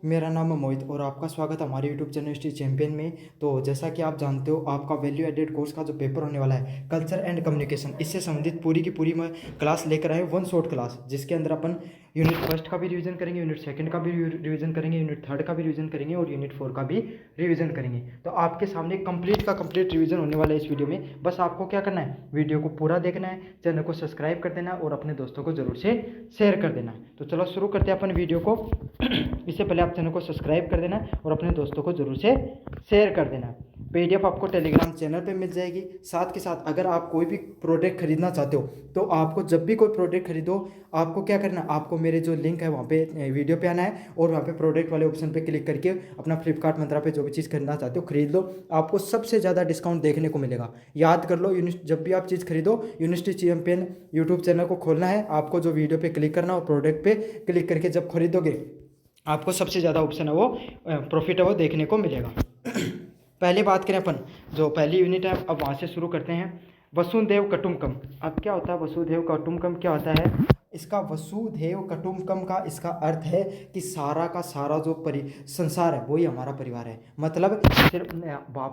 मेरा नाम है मोहित और आपका स्वागत है हमारे यूट्यूब चैनल हिस्ट्री चैंपियन में। तो जैसा कि आप जानते हो, आपका वैल्यू एडेड कोर्स का जो पेपर होने वाला है कल्चर एंड कम्युनिकेशन, इससे संबंधित पूरी की पूरी मैं क्लास लेकर आए, वन शॉट क्लास, जिसके अंदर अपन यूनिट फर्स्ट का भी रिवीजन करेंगे, यूनिट सेकंड का भी रिवीजन करेंगे, यूनिट थर्ड का भी रिवीजन करेंगे और यूनिट फोर का भी रिवीजन करेंगे। तो आपके सामने कंप्लीट का कंप्लीट रिवीजन होने वाला है इस वीडियो में। बस आपको क्या करना है, वीडियो को पूरा देखना है, चैनल को सब्सक्राइब कर देना है और अपने दोस्तों को जरूर से शेयर कर देना है। तो चलो शुरू करते हैं अपन वीडियो को। इससे पहले आप चैनल को सब्सक्राइब कर देना है और अपने दोस्तों को जरूर से शेयर कर देना है। पीडीएफ आपको टेलीग्राम चैनल पे मिल जाएगी। साथ के साथ अगर आप कोई भी प्रोडक्ट खरीदना चाहते हो तो आपको जब भी कोई प्रोडक्ट खरीदो, आपको क्या करना है, आपको मेरे जो लिंक है वहाँ पे वीडियो पे आना है और वहाँ पे प्रोडक्ट वाले ऑप्शन पे क्लिक करके अपना फ्लिपकार्ट मंत्रा पे जो भी चीज़ खरीदना चाहते हो खरीद लो। आपको सबसे ज़्यादा डिस्काउंट देखने को मिलेगा। याद कर लो, जब भी आप चीज़ खरीदो, यूनिवर्सिटी चैंपियन यूट्यूब चैनल को खोलना है, आपको जो वीडियो पे क्लिक करना और प्रोडक्ट पे क्लिक करके जब खरीदोगे आपको सबसे ज़्यादा ऑप्शन है वो प्रॉफिट है वो देखने को मिलेगा। पहले बात करें अपन, जो पहली यूनिट है अब वहाँ से शुरू करते हैं। वसुधैव कुटुंबकम। अब क्या होता है वसुधैव कुटुंबकम, क्या होता है इसका? वसुधैव कुटुंबकम का इसका अर्थ है कि सारा का सारा जो संसार है वही हमारा परिवार है। मतलब सिर्फ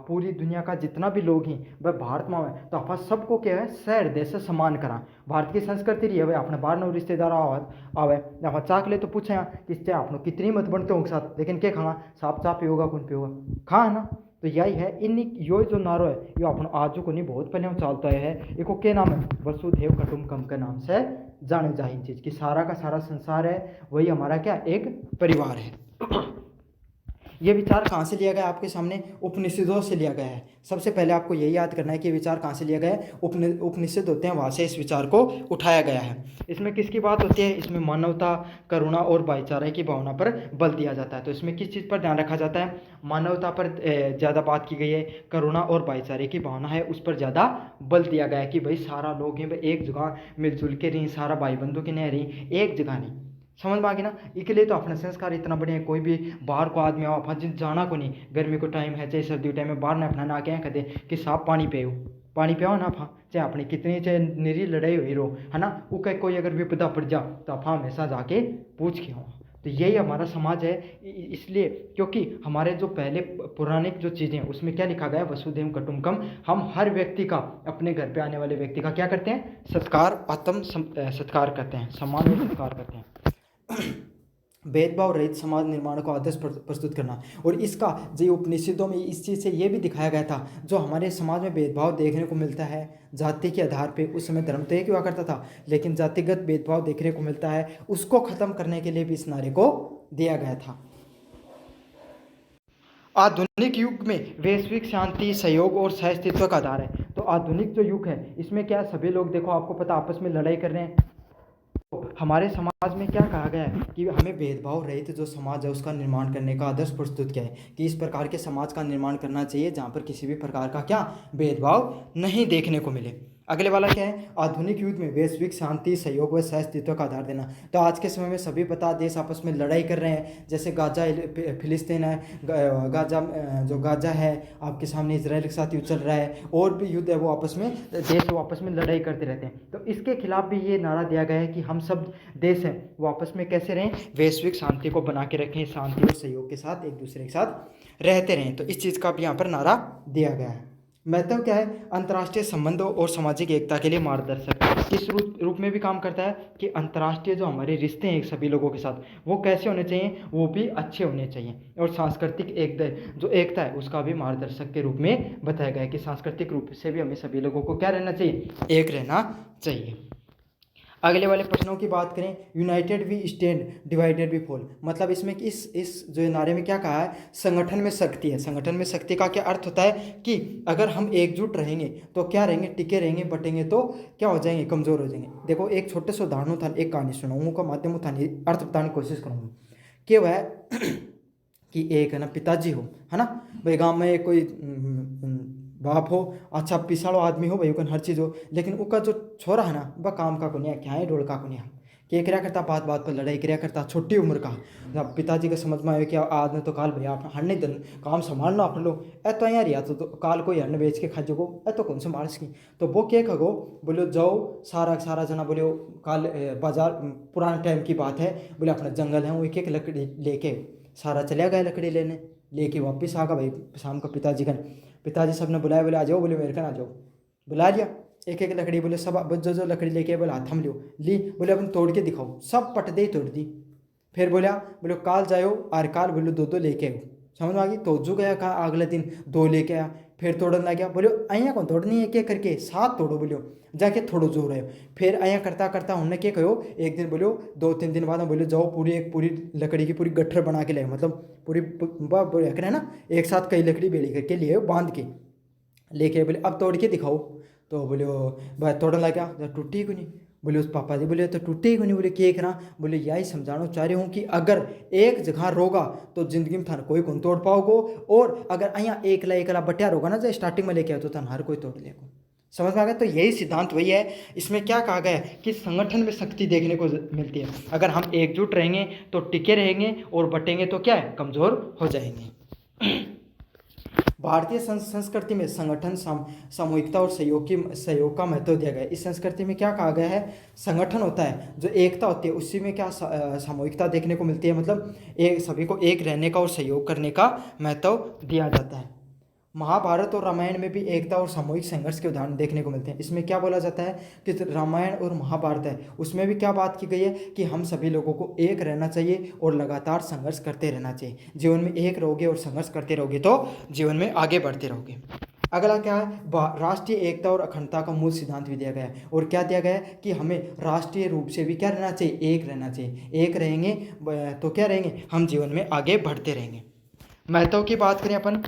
पूरी दुनिया का जितना भी लोग हैं वह भारत में है तो अपन सबको क्या है, शहर देश से सम्मान करा। भारत की संस्कृति रही है भाई, अपने बाहर नो रिश्तेदार आवे आप चाक ले तो पूछे कि आप कितनी मत बनते होंगे साथ, लेकिन क्या खाना साफ चाप पियोगा कौन पियोगा खा है ना। तो यही है इन यो जो नारो है यो अपन आज को नहीं बहुत पहले हम चलता है। इको के नाम है वसुधैव कुटुंबकम के नाम से जाने जाए इन चीज़ की। सारा का सारा संसार है वही हमारा क्या एक परिवार है। ये विचार कहाँ से लिया गया आपके सामने? उपनिषदों से लिया गया है। सबसे पहले आपको यही याद करना है कि विचार कहाँ से लिया गया है। उपनिषद होते हैं, वहाँ से इस विचार को उठाया गया है। इसमें किसकी बात होती है? इसमें मानवता, करुणा और भाईचारे की भावना पर बल दिया जाता है। तो इसमें किस चीज़ पर ध्यान रखा जाता है? मानवता पर ज़्यादा बात की गई है, करुणा और भाईचारे की भावना है उस पर ज़्यादा बल दिया गया है कि भाई सारा लोग हैं एक जगह मिलजुल के रही, सारा भाई बंधु की नहीं रही, एक जगह नहीं। समझ में आ गई ना। इसके लिए तो अपना संस्कार इतना बढ़िया है, कोई भी बाहर को आदमी आओ अपन जाना को नहीं, गर्मी को टाइम है चाहे सर्दी टाइम में बाहर ना अपना ना क्या कहते कि साफ पानी पियो, पानी पियो ना फा, चाहे अपनी कितनी चाहे निरी लड़ाई हुई रो है ना, वो कहीं कोई अगर विपदा पड़ जा तो आप हमेशा जाके पूछ के हो। तो यही हमारा समाज है। इसलिए क्योंकि हमारे जो पहले पुराने जो चीज़ें उसमें क्या लिखा गया है, वसुधैव कुटुंबकम। हम हर व्यक्ति का, अपने घर पे आने वाले व्यक्ति का क्या करते हैं, सत्कार, आत्म सत्कार करते हैं, सम्मान और सत्कार करते हैं। भेदभाव रहित समाज निर्माण को आदर्श प्रस्तुत करना। और इसका जो उपनिषदों में इस चीज़ से ये भी दिखाया गया था, जो हमारे समाज में भेदभाव देखने को मिलता है जाति के आधार पे, उस समय धर्म तो एक हुआ करता था लेकिन जातिगत भेदभाव देखने को मिलता है, उसको खत्म करने के लिए भी इस नारे को दिया गया था। आधुनिक युग में वैश्विक शांति, सहयोग और सहअस्तित्व का आधार है। तो आधुनिक जो युग है इसमें क्या सभी लोग देखो, आपको पता आपस में लड़ाई कर रहे हैं। हमारे समाज में क्या कहा गया है कि हमें भेदभाव रहित जो समाज है उसका निर्माण करने का आदर्श प्रस्तुत किया है कि इस प्रकार के समाज का निर्माण करना चाहिए जहाँ पर किसी भी प्रकार का क्या भेदभाव नहीं देखने को मिले। अगले वाला क्या है? आधुनिक युग में वैश्विक शांति, सहयोग व सहअस्तित्व का आधार देना। तो आज के समय में सभी पता देश आपस में लड़ाई कर रहे हैं, जैसे गाजा फिलिस्तीन है, गाजा जो गाजा है आपके सामने इजराइल के साथ युद्ध चल रहा है, और भी युद्ध है वो आपस में देश वो आपस में लड़ाई करते रहते हैं। तो इसके खिलाफ भी ये नारा दिया गया है कि हम सब देश हैं वो आपस में कैसे रहें, वैश्विक शांति को बना के रखें, शांति और सहयोग के साथ एक दूसरे के साथ रहते रहें। तो इस चीज़ का भी यहाँ पर नारा दिया गया है। महत्व क्या है? अंतर्राष्ट्रीय संबंधों और सामाजिक एकता के लिए मार्गदर्शक। इस रूप में भी काम करता है कि अंतर्राष्ट्रीय जो हमारे रिश्ते हैं सभी लोगों के साथ वो कैसे होने चाहिए, वो भी अच्छे होने चाहिए। और सांस्कृतिक एकता है उसका भी मार्गदर्शक के रूप में बताया गया है कि सांस्कृतिक रूप से भी हमें सभी लोगों को क्या रहना चाहिए, एक रहना चाहिए। अगले वाले प्रश्नों की बात करें, united we stand, divided we fall. मतलब इसमें इस जो नारे में क्या कहा है, संगठन में शक्ति है। संगठन में शक्ति का क्या अर्थ होता है कि अगर हम एकजुट रहेंगे तो क्या रहेंगे, टिके रहेंगे, बटेंगे तो क्या हो जाएंगे, कमज़ोर हो जाएंगे। देखो एक छोटे से उदाहरण था, एक कहानी सुनाऊंगा का माध्यम था, अर्थ बताने की कोशिश करूँगा कि वह कि एक है ना पिताजी हो, है ना भाई, गाँव में कोई बाप हो, अच्छा पिसाड़ो आदमी हो भाई, उकन हर चीज़ हो, लेकिन उसका जो छोरा है ना वह काम का को नहीं है, क्या है डोल का को नहीं है, क्या क्या करता, बात बात पर लड़ाई क्या करता, छोटी उम्र का। जब पिताजी को समझ में आए कि आज ने तो काल भैया आप हरने दिन काम संभालना आप लो, ए तो यार या तो काल को हरने बेच के खा जगो, ए तो कौन संभाल सकी। तो वो क्या खगो, बोलो जाओ सारा सारा जना, बोले काल बाजार पुराने टाइम की बात है, बोले अपना जंगल है वो एक एक लकड़ी लेके सारा चला गया लकड़ी लेने, लेके वापस आ गया भाई शाम को पिताजी का। पिताजी सबने बुलाया, बोले आ जाओ, बोले मेरे का आ जाओ। बुला लिया एक एक लकड़ी, बोले सब जो लकड़ी लेके बोले हाथ हम लो ली, बोले अपन तोड़ के दिखाओ, सब पट दे तोड़ दी। फिर बोला बोले काल जाओ और काल बोलो दो दो लेके आओ, समझ में आ गई। तो जो गया कहा अगले दिन 2 लेके आया, फिर तोड़न लग गया, बोलो अँ कौन तोड़नी है क्या करके 7 तोड़ो, बोलो जाके थोड़ो जोर है। फिर अँ करता करता उन्होंने क्या कहो, एक दिन बोलो 2-3 दिन बाद बोलो जाओ पूरी लकड़ी की पूरी गट्ठर बना के ले, मतलब पूरी है ना, एक साथ कई लकड़ी बेड़ी करके लिए बांध के लेके, बोले अब तोड़ के दिखाओ। तो बोले भाई तोड़न लग गया, टूटी क्यों नहीं, बोले उस पापा जी बोले तो टूटे क्यों नहीं, बोले क्या करा, बोले यही समझाना चाह रहे हूँ कि अगर एक जगह रोगा तो जिंदगी में थान कोई कौन तोड़ पाओगो, और अगर यहाँ एकला बटिया रोगा ना जो स्टार्टिंग में लेके आओ तो थान हर कोई तोड़ लेगा। समझ में आ गया। तो यही सिद्धांत वही है। इसमें क्या कहा गया है कि संगठन में शक्ति देखने को मिलती है। अगर हम एकजुट रहेंगे तो टिके रहेंगे, और बटेंगे तो क्या है, कमजोर हो जाएंगे। भारतीय संस्कृति में संगठन, सामूहिकता और सहयोग का महत्व दिया गया है। इस संस्कृति में क्या कहा गया है, संगठन होता है जो एकता होती है, उसी में क्या सामूहिकता देखने को मिलती है, मतलब एक सभी को एक रहने का और सहयोग करने का महत्व दिया जाता है। महाभारत और रामायण में भी एकता और सामूहिक संघर्ष के उदाहरण देखने को मिलते हैं। इसमें क्या बोला जाता है कि रामायण और महाभारत है, उसमें भी क्या बात की गई है कि हम सभी लोगों को एक रहना चाहिए और लगातार संघर्ष करते रहना चाहिए। जीवन में एक रहोगे और संघर्ष करते रहोगे तो जीवन में आगे बढ़ते रहोगे। अगला क्या है, राष्ट्रीय एकता और अखंडता का मूल सिद्धांत भी दिया गया है। और क्या दिया गया है कि हमें राष्ट्रीय रूप से भी क्या रहना चाहिए, एक रहना चाहिए। एक रहेंगे तो क्या रहेंगे, हम जीवन में आगे बढ़ते रहेंगे। महत्व की बात करें अपन,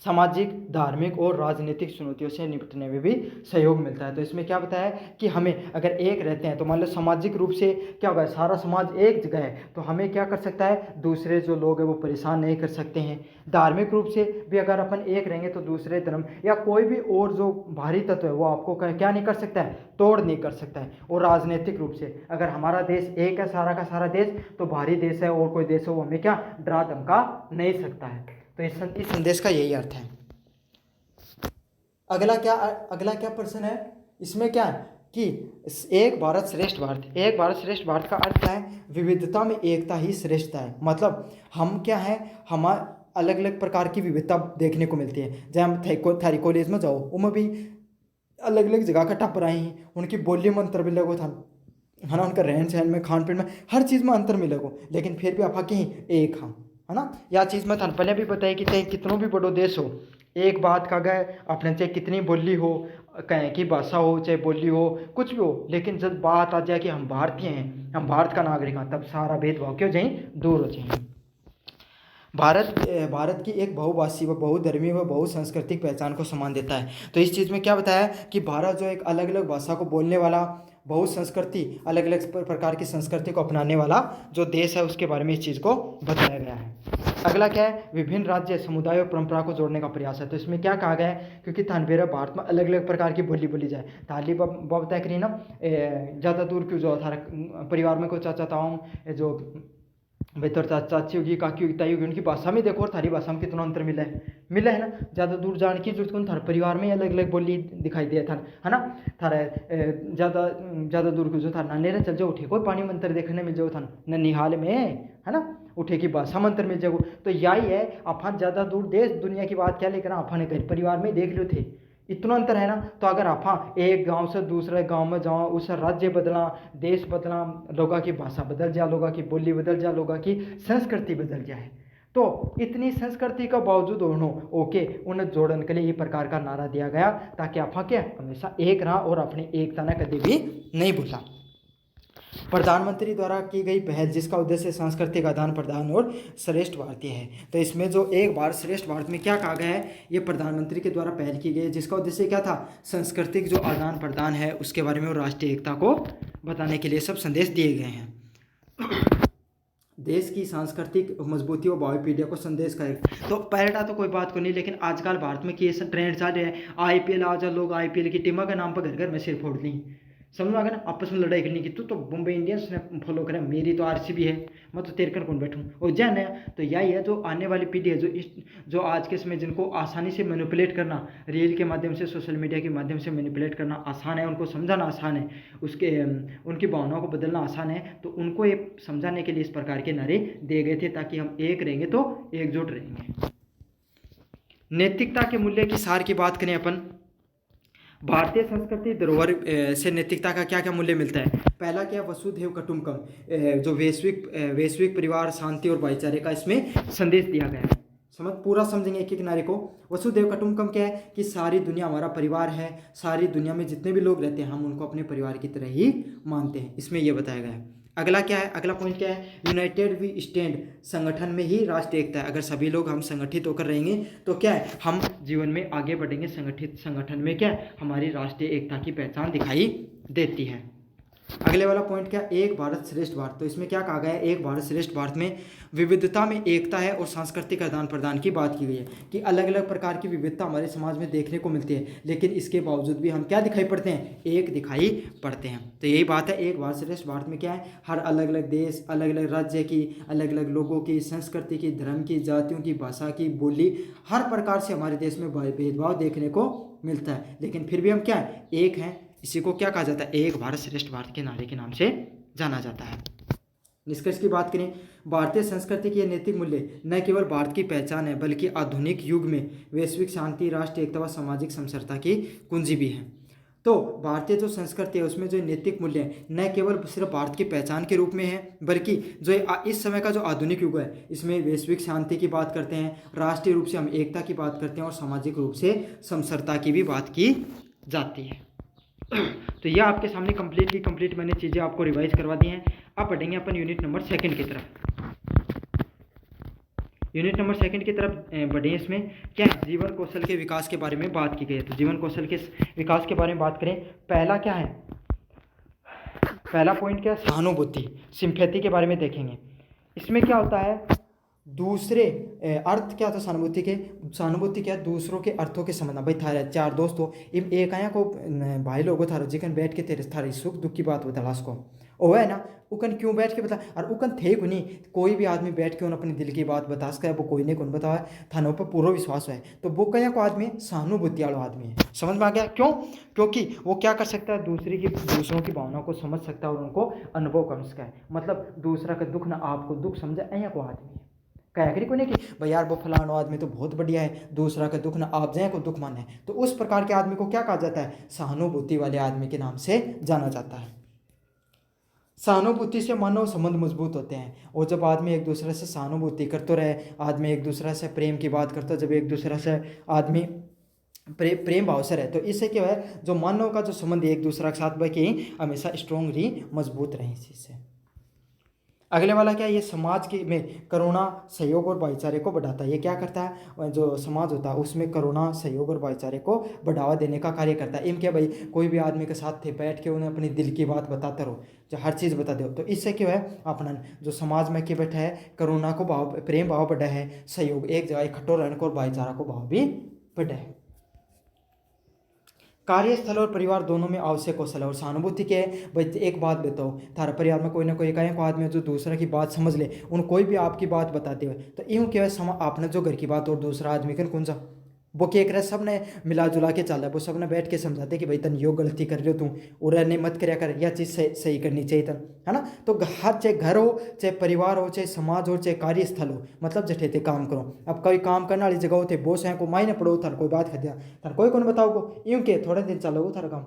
सामाजिक, धार्मिक और राजनीतिक चुनौतियों से निपटने में भी सहयोग मिलता है। तो इसमें क्या बताया कि हमें अगर एक रहते हैं तो मान लो सामाजिक रूप से क्या होगा, सारा समाज एक जगह है तो हमें क्या कर सकता है, दूसरे जो लोग हैं वो परेशान नहीं कर सकते हैं। धार्मिक रूप से भी अगर अपन एक रहेंगे तो दूसरे धर्म या कोई भी और जो भारी तत्व है वो आपको क्या नहीं कर सकता है, तोड़ नहीं कर सकता है। और राजनीतिक रूप से अगर हमारा देश एक है, सारा का सारा देश, तो भारी देश है और कोई देश हो वो हमें क्या डरा धमका नहीं सकता है। तो इस संदेश का यही अर्थ है। अगला क्या प्रश्न है, इसमें क्या है कि एक भारत श्रेष्ठ भारत। एक भारत श्रेष्ठ भारत का अर्थ क्या है, विविधता में एकता ही श्रेष्ठता है। मतलब हम क्या है, हमारे अलग अलग प्रकार की विविधता देखने को मिलती है। जब हम थारी कॉलेज में जाओ उनमें भी अलग अलग जगह का टप्पर आए हैं, उनकी बोली में अंतर मिलेगो था, है ना, उनका रहन सहन में, खान पीन में, हर चीज़ में अंतर मिलेगो, लेकिन फिर भी आप कहीं एक हाँ, है ना। यह चीज़ मैं थाने पहले भी बताई कि चाहे कितनों भी बड़ो देश हो, एक बात का गए अपने चाहे कितनी बोली हो, कहें की भाषा हो, चाहे बोली हो, कुछ भी हो, लेकिन जब बात आ जाए कि हम भारतीय हैं, हम भारत का नागरिक हैं, तब सारा भेदभाव क्यों जाए, दूर हो जाएंगे। भारत की एक बहुभाषी व बहुधर्मी व बहुसांस्कृतिक पहचान को सम्मान देता है। तो इस चीज़ में क्या बताया कि भारत जो एक अलग अलग भाषा को बोलने वाला, बहुसंस्कृति, अलग अलग प्रकार की संस्कृति को अपनाने वाला जो देश है, उसके बारे में इस चीज़ को बताया गया है। अगला क्या है, विभिन्न राज्य, समुदाय और परंपरा को जोड़ने का प्रयास है। तो इसमें क्या कहा गया है, क्योंकि थानवेरा भारत में अलग अलग प्रकार की बोली बोली जाए, ताली तय करी ना, ज़्यादा दूर क्यों जाओ, थारा परिवार में कोई चाचा ताऊ जो बेहतर चाची होगी, काकी होगी, ताई होगी, उनकी भाषा में देखो और थारी भाषा में कितना अंतर मिला है ना। ज़्यादा दूर जाने की जरूरत नहीं, थारे परिवार में अलग अलग बोली दिखाई दिया था, है ना। थारे ज़्यादा दूर क्यों जो थारा नानेरे चल जाओ, उठे कोई पानी मंत्र देखने मिल जाओ था ननिहाल में, है ना, उठे की भाषा मंत्र मिल जाओ। तो यही है, अपन ज़्यादा दूर देश दुनिया की बात क्या, लेकिन अपन घर परिवार में देख लो थे, इतना अंतर है ना। तो अगर आप एक गांव से दूसरे गांव में जाओ, उस राज्य बदला, देश बदला, लोगों की भाषा बदल जाए, लोगों की बोली बदल जाए, लोगों की संस्कृति बदल जाए, तो इतनी संस्कृति का बावजूद ओके उन्हें जोड़न के लिए ये प्रकार का नारा दिया गया, ताकि आप क्या हमेशा एक रहा और अपनी एकता ने कभी भी नहीं भूला। प्रधानमंत्री द्वारा की गई पहल, जिसका उद्देश्य सांस्कृतिक आदान प्रदान और श्रेष्ठ भारतीय है। तो इसमें जो एक भारत श्रेष्ठ भारत में क्या कहा गया है, ये प्रधानमंत्री के द्वारा पहल की गई, जिसका उद्देश्य क्या था, सांस्कृतिक जो आदान प्रदान है उसके बारे में और राष्ट्रीय एकता को बताने के लिए सब संदेश दिए गए हैं। देश की सांस्कृतिक मजबूती और भावी पीढ़ियों को संदेश करेगा। तो पहला तो कोई बात को नहीं, लेकिन आजकल भारत में ये ट्रेंड चल रहे हैं, IPL आ जाओ, लोग IPL की टीमों के नाम पर घर घर में सिर फोड़ ली, समझ में आ गया ना, आपस में लड़ाई करने की। तो मुंबई इंडियंस ने फॉलो करा, मेरी तो आरसीबी है, मैं तो तेरे कर कौन बैठूँ और जान है। तो यही है जो आने वाली पीढ़ी है, जो आज के समय जिनको आसानी से मैनिपुलेट करना, रील के माध्यम से, सोशल मीडिया के माध्यम से मैनिपुलेट करना आसान है, उनको समझाना आसान है, उनकी भावनाओं को बदलना आसान है। तो उनको ये समझाने के लिए इस प्रकार के नारे दिए गए थे, ताकि हम एक रहेंगे तो एकजुट रहेंगे। नैतिकता के मूल्य की सार की बात करें अपन, भारतीय संस्कृति धरोहर से नैतिकता का क्या क्या मूल्य मिलता है। पहला क्या है, वसुधैव कुटुंबकम, जो वैश्विक परिवार, शांति और भाईचारे का इसमें संदेश दिया गया है। समझ पूरा समझेंगे एक एक नारे को। वसुधैव कुटुंबकम क्या है कि सारी दुनिया हमारा परिवार है, सारी दुनिया में जितने भी लोग रहते हैं हम उनको अपने परिवार की तरह ही मानते हैं, इसमें यह बताया गया है। अगला क्या है, अगला पॉइंट क्या है, यूनाइटेड वी स्टैंड, संगठन में ही राष्ट्रीय एकता है। अगर सभी लोग हम संगठित होकर रहेंगे तो क्या है, हम जीवन में आगे बढ़ेंगे। संगठित संगठन में क्या है, हमारी राष्ट्रीय एकता की पहचान दिखाई देती है। अगले वाला पॉइंट क्या, एक भारत श्रेष्ठ भारत। तो इसमें क्या कहा गया है, एक भारत श्रेष्ठ भारत में विविधता में एकता है और सांस्कृतिक आदान प्रदान की बात की गई है कि अलग अलग प्रकार की विविधता हमारे समाज में देखने को मिलती है, लेकिन इसके बावजूद भी हम क्या दिखाई पड़ते हैं, एक दिखाई पड़ते हैं। तो यही बात है, एक भारत श्रेष्ठ भारत में क्या है, हर अलग अलग देश, अलग अलग राज्य की, अलग अलग लोगों की, संस्कृति की, धर्म की, जातियों की, भाषा की, बोली, हर प्रकार से हमारे देश में भेदभाव देखने को मिलता है, लेकिन फिर भी हम क्या है, एक हैं। इसी को क्या कहा जाता है, एक भारत श्रेष्ठ भारत के नारे के नाम से जाना जाता है। निष्कर्ष की बात करें, भारतीय संस्कृति के नैतिक मूल्य न केवल भारत की पहचान है, बल्कि आधुनिक युग में वैश्विक शांति, राष्ट्रीय एकता व सामाजिक समरसता की कुंजी भी है। तो भारतीय जो संस्कृति है उसमें जो नैतिक मूल्य है न केवल सिर्फ भारत की पहचान के रूप में है, बल्कि जो इस समय का जो आधुनिक युग है इसमें वैश्विक शांति की बात करते हैं, राष्ट्रीय रूप से हम एकता की बात करते हैं और सामाजिक रूप से समरसता की भी बात की जाती है। तो यह आपके सामने कंप्लीट मैंने चीज़ें आपको रिवाइज करवा दी हैं। अब पढ़ेंगे अपन यूनिट नंबर 2 की तरफ। यूनिट नंबर 2 की तरफ बढ़े। इसमें क्या है, जीवन कौशल के विकास के बारे में बात की गई है। तो जीवन कौशल के विकास के बारे में बात करें, पहला क्या है, पहला पॉइंट क्या है, सहानुभूति, सिंपैथी के बारे में देखेंगे। इसमें क्या होता है, दूसरे अर्थ क्या था सहानुभूति के, सहानुभूति क्या, दूसरों के अर्थों के समझना। भाई थारे 4 दोस्त हो, इम एक आया को भाई लोगो थारो जिकन बैठ के तेरे थारी सुख दुख की बात बता उसको, ओ है ना, उकन क्यों बैठ के बता, और उकन थे को नहीं, कोई भी आदमी बैठ के उन अपने दिल की बात बता सका है, वो कोई नहीं कौन बतावा, थानों पर पूरा विश्वास है। तो वो कया को आदमी सहानुभूति वाला आदमी है। समझ में आ गया, क्यों, क्योंकि वो क्या कर सकता है, दूसरों की भावनाओं को समझ सकता है और उनको अनुभव कर सकता है। मतलब दूसरा का दुख ना आपको दुख समझे, ऐसा को आदमी है। क्या करी को नहीं कि भाई यार वो फलाना आदमी तो बहुत बढ़िया है, दूसरा का दुख ना आप जाए को दुख माने। तो उस प्रकार के आदमी को क्या कहा जाता है, सहानुभूति वाले आदमी के नाम से जाना जाता है। सहानुभूति से मानव संबंध मजबूत होते हैं, और जब आदमी एक दूसरे से सहानुभूति करते रहे, आदमी एक दूसरे से प्रेम की बात करता, जब एक दूसरे से आदमी प्रेम भाव से रहे, तो इससे क्या है, जो मानव का जो संबंध एक दूसरे के साथ बाकी हमेशा स्ट्रॉन्ग रही, मजबूत रहे इस चीज़ से। अगले वाला क्या है, ये समाज के में करुणा, सहयोग और भाईचारे को बढ़ाता है। ये क्या करता है, जो समाज होता है उसमें करुणा, सहयोग और भाईचारे को बढ़ावा देने का कार्य करता है। इन क्या भाई, कोई भी आदमी के साथ थे बैठ के उन्हें अपनी दिल की बात बताते रहो, जो हर चीज़ बता दो, तो इससे क्या है, अपना जो समाज में क्या बैठा है, करुणा को भाव, प्रेम भाव बढ़ा है, सहयोग एक जगह इकट्ठो रहने को और भाईचारा को भाव भी बढ़ा है। कार्यस्थल और परिवार दोनों में आवश्यक कौशल है। और सहानुभूति के भाई एक बात बताओ, थारा परिवार में कोई ना कोई एक आदमी जो दूसरा की बात समझ ले, उन कोई भी आपकी बात बताते हुए, तो यूँ क्या है, आपने जो घर की बात और दूसरा आदमी कन कौन सा वो क्या करे, सब ने मिला जुला के चल रहा है, वो सब ने बैठ के समझाते कि भाई तन यो गलती कर रहे हो तू, और नहीं मत करया कर, यह चीज़ सही करनी चाहिए तन, है ना। तो हर चाहे घर हो, चाहे परिवार हो, चाहे समाज हो, चाहे कार्यस्थल हो, मतलब जठे थे काम करो। अब कोई काम करने वाली जगह होते बोस हैं को मायने पड़ो, थार कोई बात कर दिया, थार कोई कौन बताओ को, यूँ के थोड़े दिन चलो थारा काम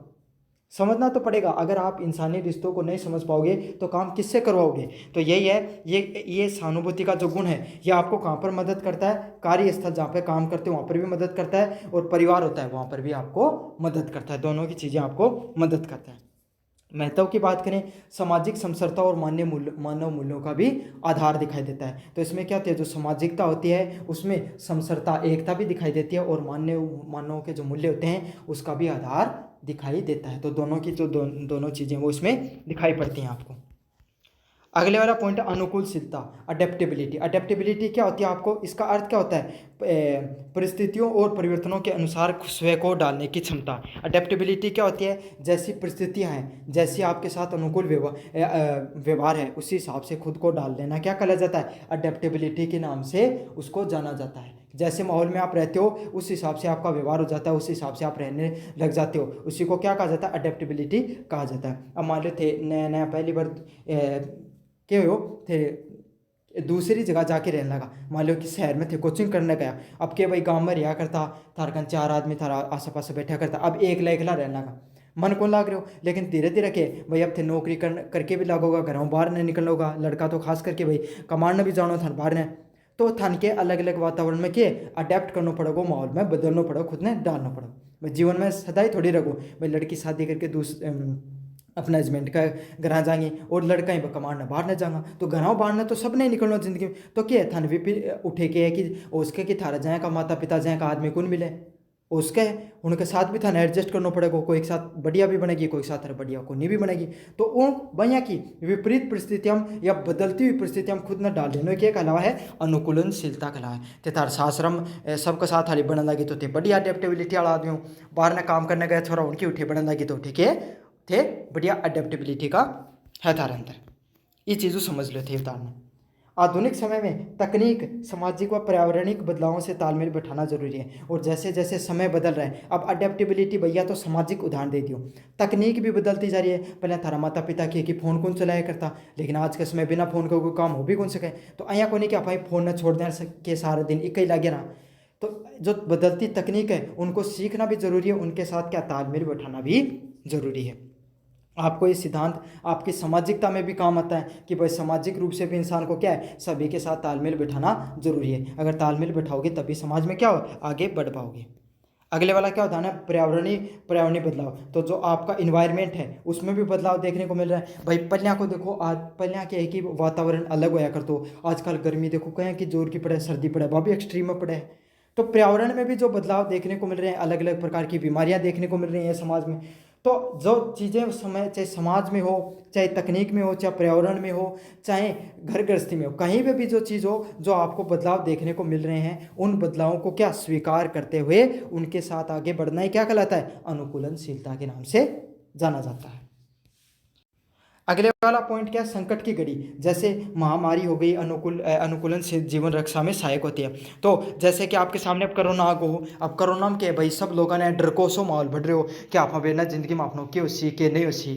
समझना तो पड़ेगा। अगर आप इंसानी रिश्तों को नहीं समझ पाओगे तो काम किससे करवाओगे। तो यही है, ये सहानुभूति का जो गुण है, ये आपको कहाँ पर मदद करता है, कार्यस्थल जहाँ पे काम करते हो वहाँ पर भी मदद करता है, और परिवार होता है वहाँ पर भी आपको मदद करता है। दोनों की चीज़ें आपको मदद करता है। महत्व की बात करें, सामाजिक समरसता और मानव मूल्यों का भी आधार दिखाई देता है। तो इसमें क्या होती है, जो सामाजिकता होती है उसमें समरसता, एकता भी दिखाई देती है, और मानव के जो मूल्य होते हैं उसका भी आधार दिखाई देता है। तो दोनों की जो दोनों चीज़ें वो इसमें दिखाई पड़ती हैं आपको। अगले वाला पॉइंट है अनुकूलशीलता, अडेप्टेबिलिटी। अडेप्टेबिलिटी क्या होती है आपको, इसका अर्थ क्या होता है, परिस्थितियों और परिवर्तनों के अनुसार स्वयं को डालने की क्षमता। अडेप्टेबिलिटी क्या होती है, जैसी परिस्थितियां हैं, जैसी आपके साथ अनुकूल व्यवहार है, उसी हिसाब से खुद को डाल लेना क्या कहा जाता है, अडेप्टेबिलिटी के नाम से उसको जाना जाता है। जैसे माहौल में आप रहते हो उस हिसाब से आपका व्यवहार हो जाता है, उस हिसाब से आप रहने लग जाते हो, उसी को क्या कहा जाता है, अडेप्टेबिलिटी कहा जाता है। अब मान लो थे नया नया पहली बार के हो थे, दूसरी जगह जाके रहने लगा, मान लो कि शहर में थे, कोचिंग करने गया, अब के भाई गांव में रहा करता, थारकन 4 आदमी थारा आस पास बैठा करता, अब एक एकला रहने लगा, मन को लाग रहे हो, लेकिन धीरे धीरे के भाई अब थे नौकरी करके भी लागोगा, घरों बाहर नहीं निकलना होगा, लड़का तो खास करके भाई कमाने भी जाना था बाहर ने, तो थान के अलग अलग वातावरण में के अडेप्ट करना पड़ेगा, माहौल में बदलना पड़ेगा, खुद ने डालना पड़ेगा। भाई जीवन में सदाई थोड़ी रखो भाई लड़की शादी करके अपना हस्बैंड का घर जाएंगे और लड़का ही कमाना बाहर न जाएगा, तो घरों बाहर न तो सब नहीं निकलना जिंदगी में, तो क्या थान भी उठे के है कि उसके कि थारा जाए का माता पिता जाए का आदमी कौन मिले, उसके उनके साथ भी थाने एडजस्ट करना पड़ेगा, कोई एक साथ बढ़िया भी बनेगी, कोई साथ बढ़िया को नहीं भी बनेगी, तो उन भैया की विपरीत परिस्थितियां या बदलती हुई परिस्थितियां खुद न डाल देने के अलावा है अनुकूलनशीलता का है। ते तार सासरम सबके साथ हाली बनने लगी तो थे बढ़िया अडेप्टेबिलिटी वाला आदमी हो, बाहर ने काम करने गए थोड़ा उनकी उठी बनने लगी तो ठीक है थे बढ़िया अडेप्टेबिलिटी का है थार अंदर, ये चीज़ों समझ लो थे उतारना। आधुनिक समय में तकनीक सामाजिक व पर्यावरणिक बदलावों से तालमेल बैठाना जरूरी है, और जैसे जैसे समय बदल रहा है, अब अडेप्टेबिलिटी भैया तो सामाजिक उदाहरण दे दियो, तकनीक भी बदलती जा रही है। पहले थारा माता पिता की कि फ़ोन कौन चलाया करता, लेकिन आज के समय बिना फ़ोन का कोई काम हो भी कौन सके, तो अँ को नहीं क्या भाई फ़ोन न छोड़ देना के सारा दिन एक ही लगे ना, तो जो बदलती तकनीक है उनको सीखना भी जरूरी है, उनके साथ क्या तालमेल बैठाना भी जरूरी है। आपको ये सिद्धांत आपकी सामाजिकता में भी काम आता है कि भाई सामाजिक रूप से भी इंसान को क्या है, सभी के साथ तालमेल बैठाना जरूरी है, अगर तालमेल बैठाओगे तभी समाज में क्या हो आगे बढ़ पाओगे। अगले वाला क्या होता है ना, पर्यावरणीय बदलाव, तो जो आपका इन्वायरमेंट है उसमें भी बदलाव देखने को मिल रहा है। भाई पलिया को देखो, आज पलिया क्या है कि वातावरण अलग होया कर, तो आजकल गर्मी देखो कहें कि जोर की पड़े, सर्दी पड़े, वह भी एक्सट्रीम में पड़े है, तो पर्यावरण में भी जो बदलाव देखने को मिल रहे हैं, अलग अलग प्रकार की बीमारियां देखने को मिल रही हैं समाज में, तो जो चीज़ें समय चाहे समाज में हो, चाहे तकनीक में हो, चाहे पर्यावरण में हो, चाहे घर गृहस्थी में हो, कहीं पे भी जो चीज़ हो, जो आपको बदलाव देखने को मिल रहे हैं, उन बदलावों को क्या स्वीकार करते हुए उनके साथ आगे बढ़ना ही क्या कहलाता है, अनुकूलनशीलता के नाम से जाना जाता है। अगले वाला पॉइंट क्या है, संकट की घड़ी, जैसे महामारी हो गई, अनुकूलन से जीवन रक्षा में सहायक होती है। तो जैसे कि आपके सामने अब कोरोना आ गो, अब कोरोना में क्या भाई सब लोगों ने डर को सो माहौल बढ़ रहे हो कि आप ना जिंदगी में अपनों की उसी के नहीं उसी,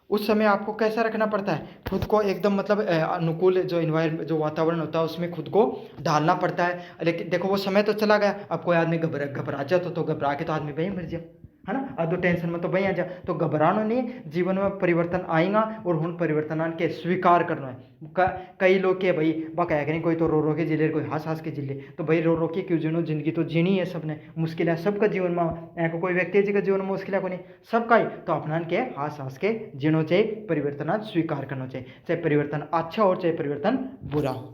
उस समय आपको कैसा रखना पड़ता है, खुद को एकदम मतलब अनुकूल जो इन्वायरमेंट जो वातावरण होता है उसमें खुद को ढालना पड़ता है। लेकिन देखो वो समय तो चला गया, अब कोई आदमी घबरा जाता तो घबरा के तो आदमी भाई मर जाए, है ना, अब तो टेंशन में तो भाई आ जा, तो घबराना नहीं, जीवन में परिवर्तन आएगा और उन परिवर्तन के स्वीकार करना है। कई लोग के भाई बकाया करें, कोई तो रो रो के जिले, कोई हंस हंस के जिले, तो भाई रो रो के क्यों जिनो, जिंदगी तो जीनी है सबने, मुश्किल है सबका जीवन में, कोई व्यक्ति जी का जीवन में मुश्किल है को नहीं, सबका ही, तो अपना के हंस हंस के जीनो चाहिए, परिवर्तन स्वीकार करना चाहिए, चाहे परिवर्तन अच्छा हो चाहे परिवर्तन बुरा हो।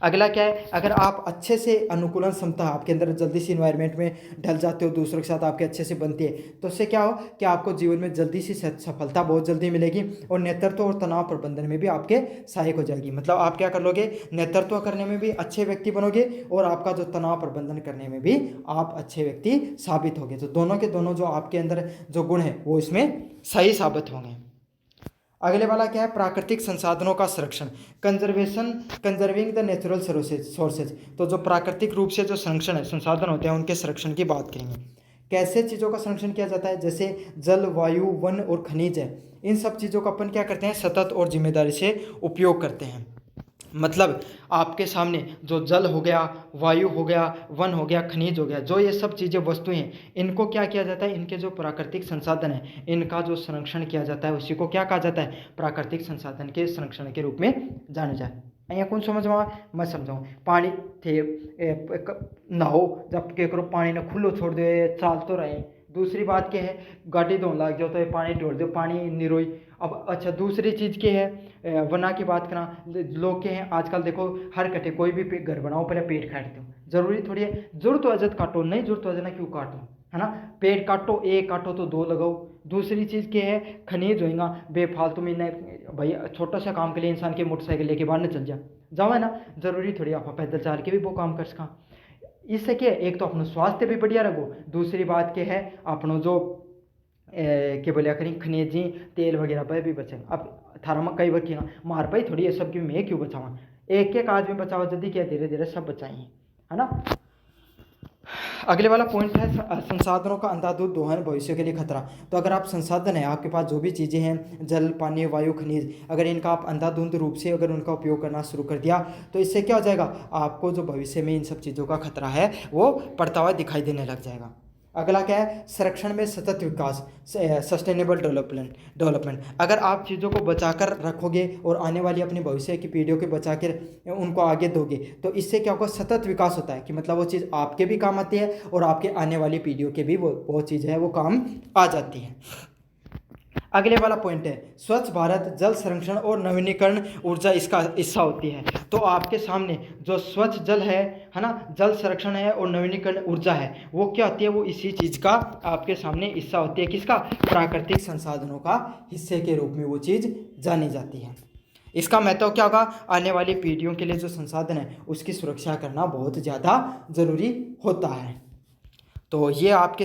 अगला क्या है, अगर आप अच्छे से अनुकूलन क्षमता आपके अंदर जल्दी से इन्वायरमेंट में ढल जाते हो, दूसरों के साथ आपके अच्छे से बनती है, तो उससे क्या हो कि आपको जीवन में जल्दी से सफलता बहुत जल्दी मिलेगी, और नेतृत्व और तनाव प्रबंधन में भी आपके सहायक हो जाएगी। मतलब आप क्या कर लोगे, नेतृत्व करने में भी अच्छे व्यक्ति बनोगे, और आपका जो तनाव प्रबंधन करने में भी आप अच्छे व्यक्ति साबित होंगे, तो दोनों के दोनों जो आपके अंदर जो गुण है वो इसमें सही साबित होंगे। अगले वाला क्या है, प्राकृतिक संसाधनों का संरक्षण, कंजर्विंग द नेचुरल सोर्सेज, तो जो प्राकृतिक रूप से जो संरक्षण है, संसाधन होते हैं उनके संरक्षण की बात करेंगे। कैसे चीज़ों का संरक्षण किया जाता है, जैसे जल, वायु, वन और खनिज है, इन सब चीज़ों का अपन क्या करते हैं, सतत और जिम्मेदारी से उपयोग करते हैं। मतलब आपके सामने जो जल हो गया, वायु हो गया, वन हो गया, खनिज हो गया, जो ये सब चीज़ें वस्तुएं हैं, इनको क्या किया जाता है, इनके जो प्राकृतिक संसाधन है इनका जो संरक्षण किया जाता है उसी को क्या कहा जाता है, प्राकृतिक संसाधन के संरक्षण के रूप में जाना जाए। यहाँ कौन समझ मैं समझाऊँ, पानी थे नहाओ, जब क्या करो पानी ने खुलो छोड़ दे चाल तो रहे। दूसरी बात क्या है, गाड़ी धोने लग जाओ तो पानी ढोल दो, पानी निरोई। अब अच्छा दूसरी चीज़ क्या है, वना की बात करा, लोग के हैं आजकल देखो हर कटे कोई भी घर बनाओ पहले पेट काटते हो, जरूरी थोड़ी है, जरूरत वजह काटो, नहीं जरूरत वजह ना क्यों काटो, है ना। पेड़ काटो, एक काटो तो दो लगाओ। दूसरी चीज़ क्या है, खनिज होएगा बेफालतू में नहीं भाई, छोटा सा काम के लिए इंसान के मोटरसाइकिल लेके बाहर न चल जाओ है ना, जरूरी थोड़ी आप पैदल चल के भी वो काम कर सका। इससे क्या है, एक तो अपना स्वास्थ्य भी बढ़िया रखो, दूसरी बात क्या है अपनों जो क्या बोलिया करी खनिजी तेल वगैरह पर भी बचे। अब थारा में कई वक्त मार पाई थोड़ी ये सब की मैं क्यों बचावा, एक एक आदमी बचावा जल्दी क्या धीरे धीरे सब बचाएंगे, है ना। अगले वाला पॉइंट है संसाधनों का अंधाधुंध दोहन भविष्य के लिए खतरा। तो अगर आप संसाधन है, आपके पास जो भी चीज़ें हैं, जल, पानी, वायु, खनिज, अगर इनका आप अंधाधुंध रूप से अगर उनका उपयोग करना शुरू कर दिया तो इससे क्या हो जाएगा, आपको जो भविष्य में इन सब चीज़ों का खतरा है वो पड़ता हुआ दिखाई देने लग जाएगा। अगला क्या है, संरक्षण में सतत विकास, सस्टेनेबल डेवलपमेंट। अगर आप चीज़ों को बचाकर रखोगे और आने वाली अपनी भविष्य की पीढ़ियों के बचा कर उनको आगे दोगे तो इससे क्या होगा, सतत विकास होता है कि मतलब वो चीज़ आपके भी काम आती है और आपके आने वाली पीढ़ियों के भी वो चीज़ है वो काम आ जाती है। अगले वाला पॉइंट है स्वच्छ भारत, जल संरक्षण और नवीनीकरण ऊर्जा इसका हिस्सा होती है। तो आपके सामने जो स्वच्छ जल है ना, जल संरक्षण है और नवीनीकरण ऊर्जा है, वो क्या होती है, वो इसी चीज़ का आपके सामने हिस्सा होती है। किसका, प्राकृतिक संसाधनों का हिस्से के रूप में वो चीज़ जानी जाती है। इसका महत्व क्या होगा, आने वाली पीढ़ियों के लिए जो संसाधन है उसकी सुरक्षा करना बहुत ज़्यादा ज़रूरी होता है। तो ये आपके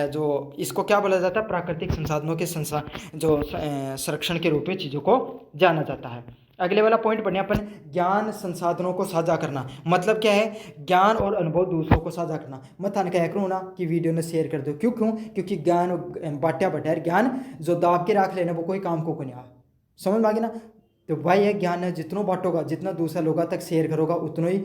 जो इसको क्या बोला जाता है, प्राकृतिक संसाधनों के संरक्षण के रूप में चीज़ों को जाना जाता है। अगले वाला पॉइंट बढ़िया अपन ज्ञान संसाधनों को साझा करना। मतलब क्या है, ज्ञान और अनुभव दूसरों को साझा करना। मत आने क्या करूँ ना कि वीडियो ने शेयर कर दो, क्योंकि ज्ञान बाट्या बटैर ज्ञान जो दाब के रख लेना वो कोई काम को नहीं आ, समझ में आ गई ना। तो भाई ये ज्ञान है जितना बांटोगा, जितना दूसरा लोगों तक शेयर करोगा उतना ही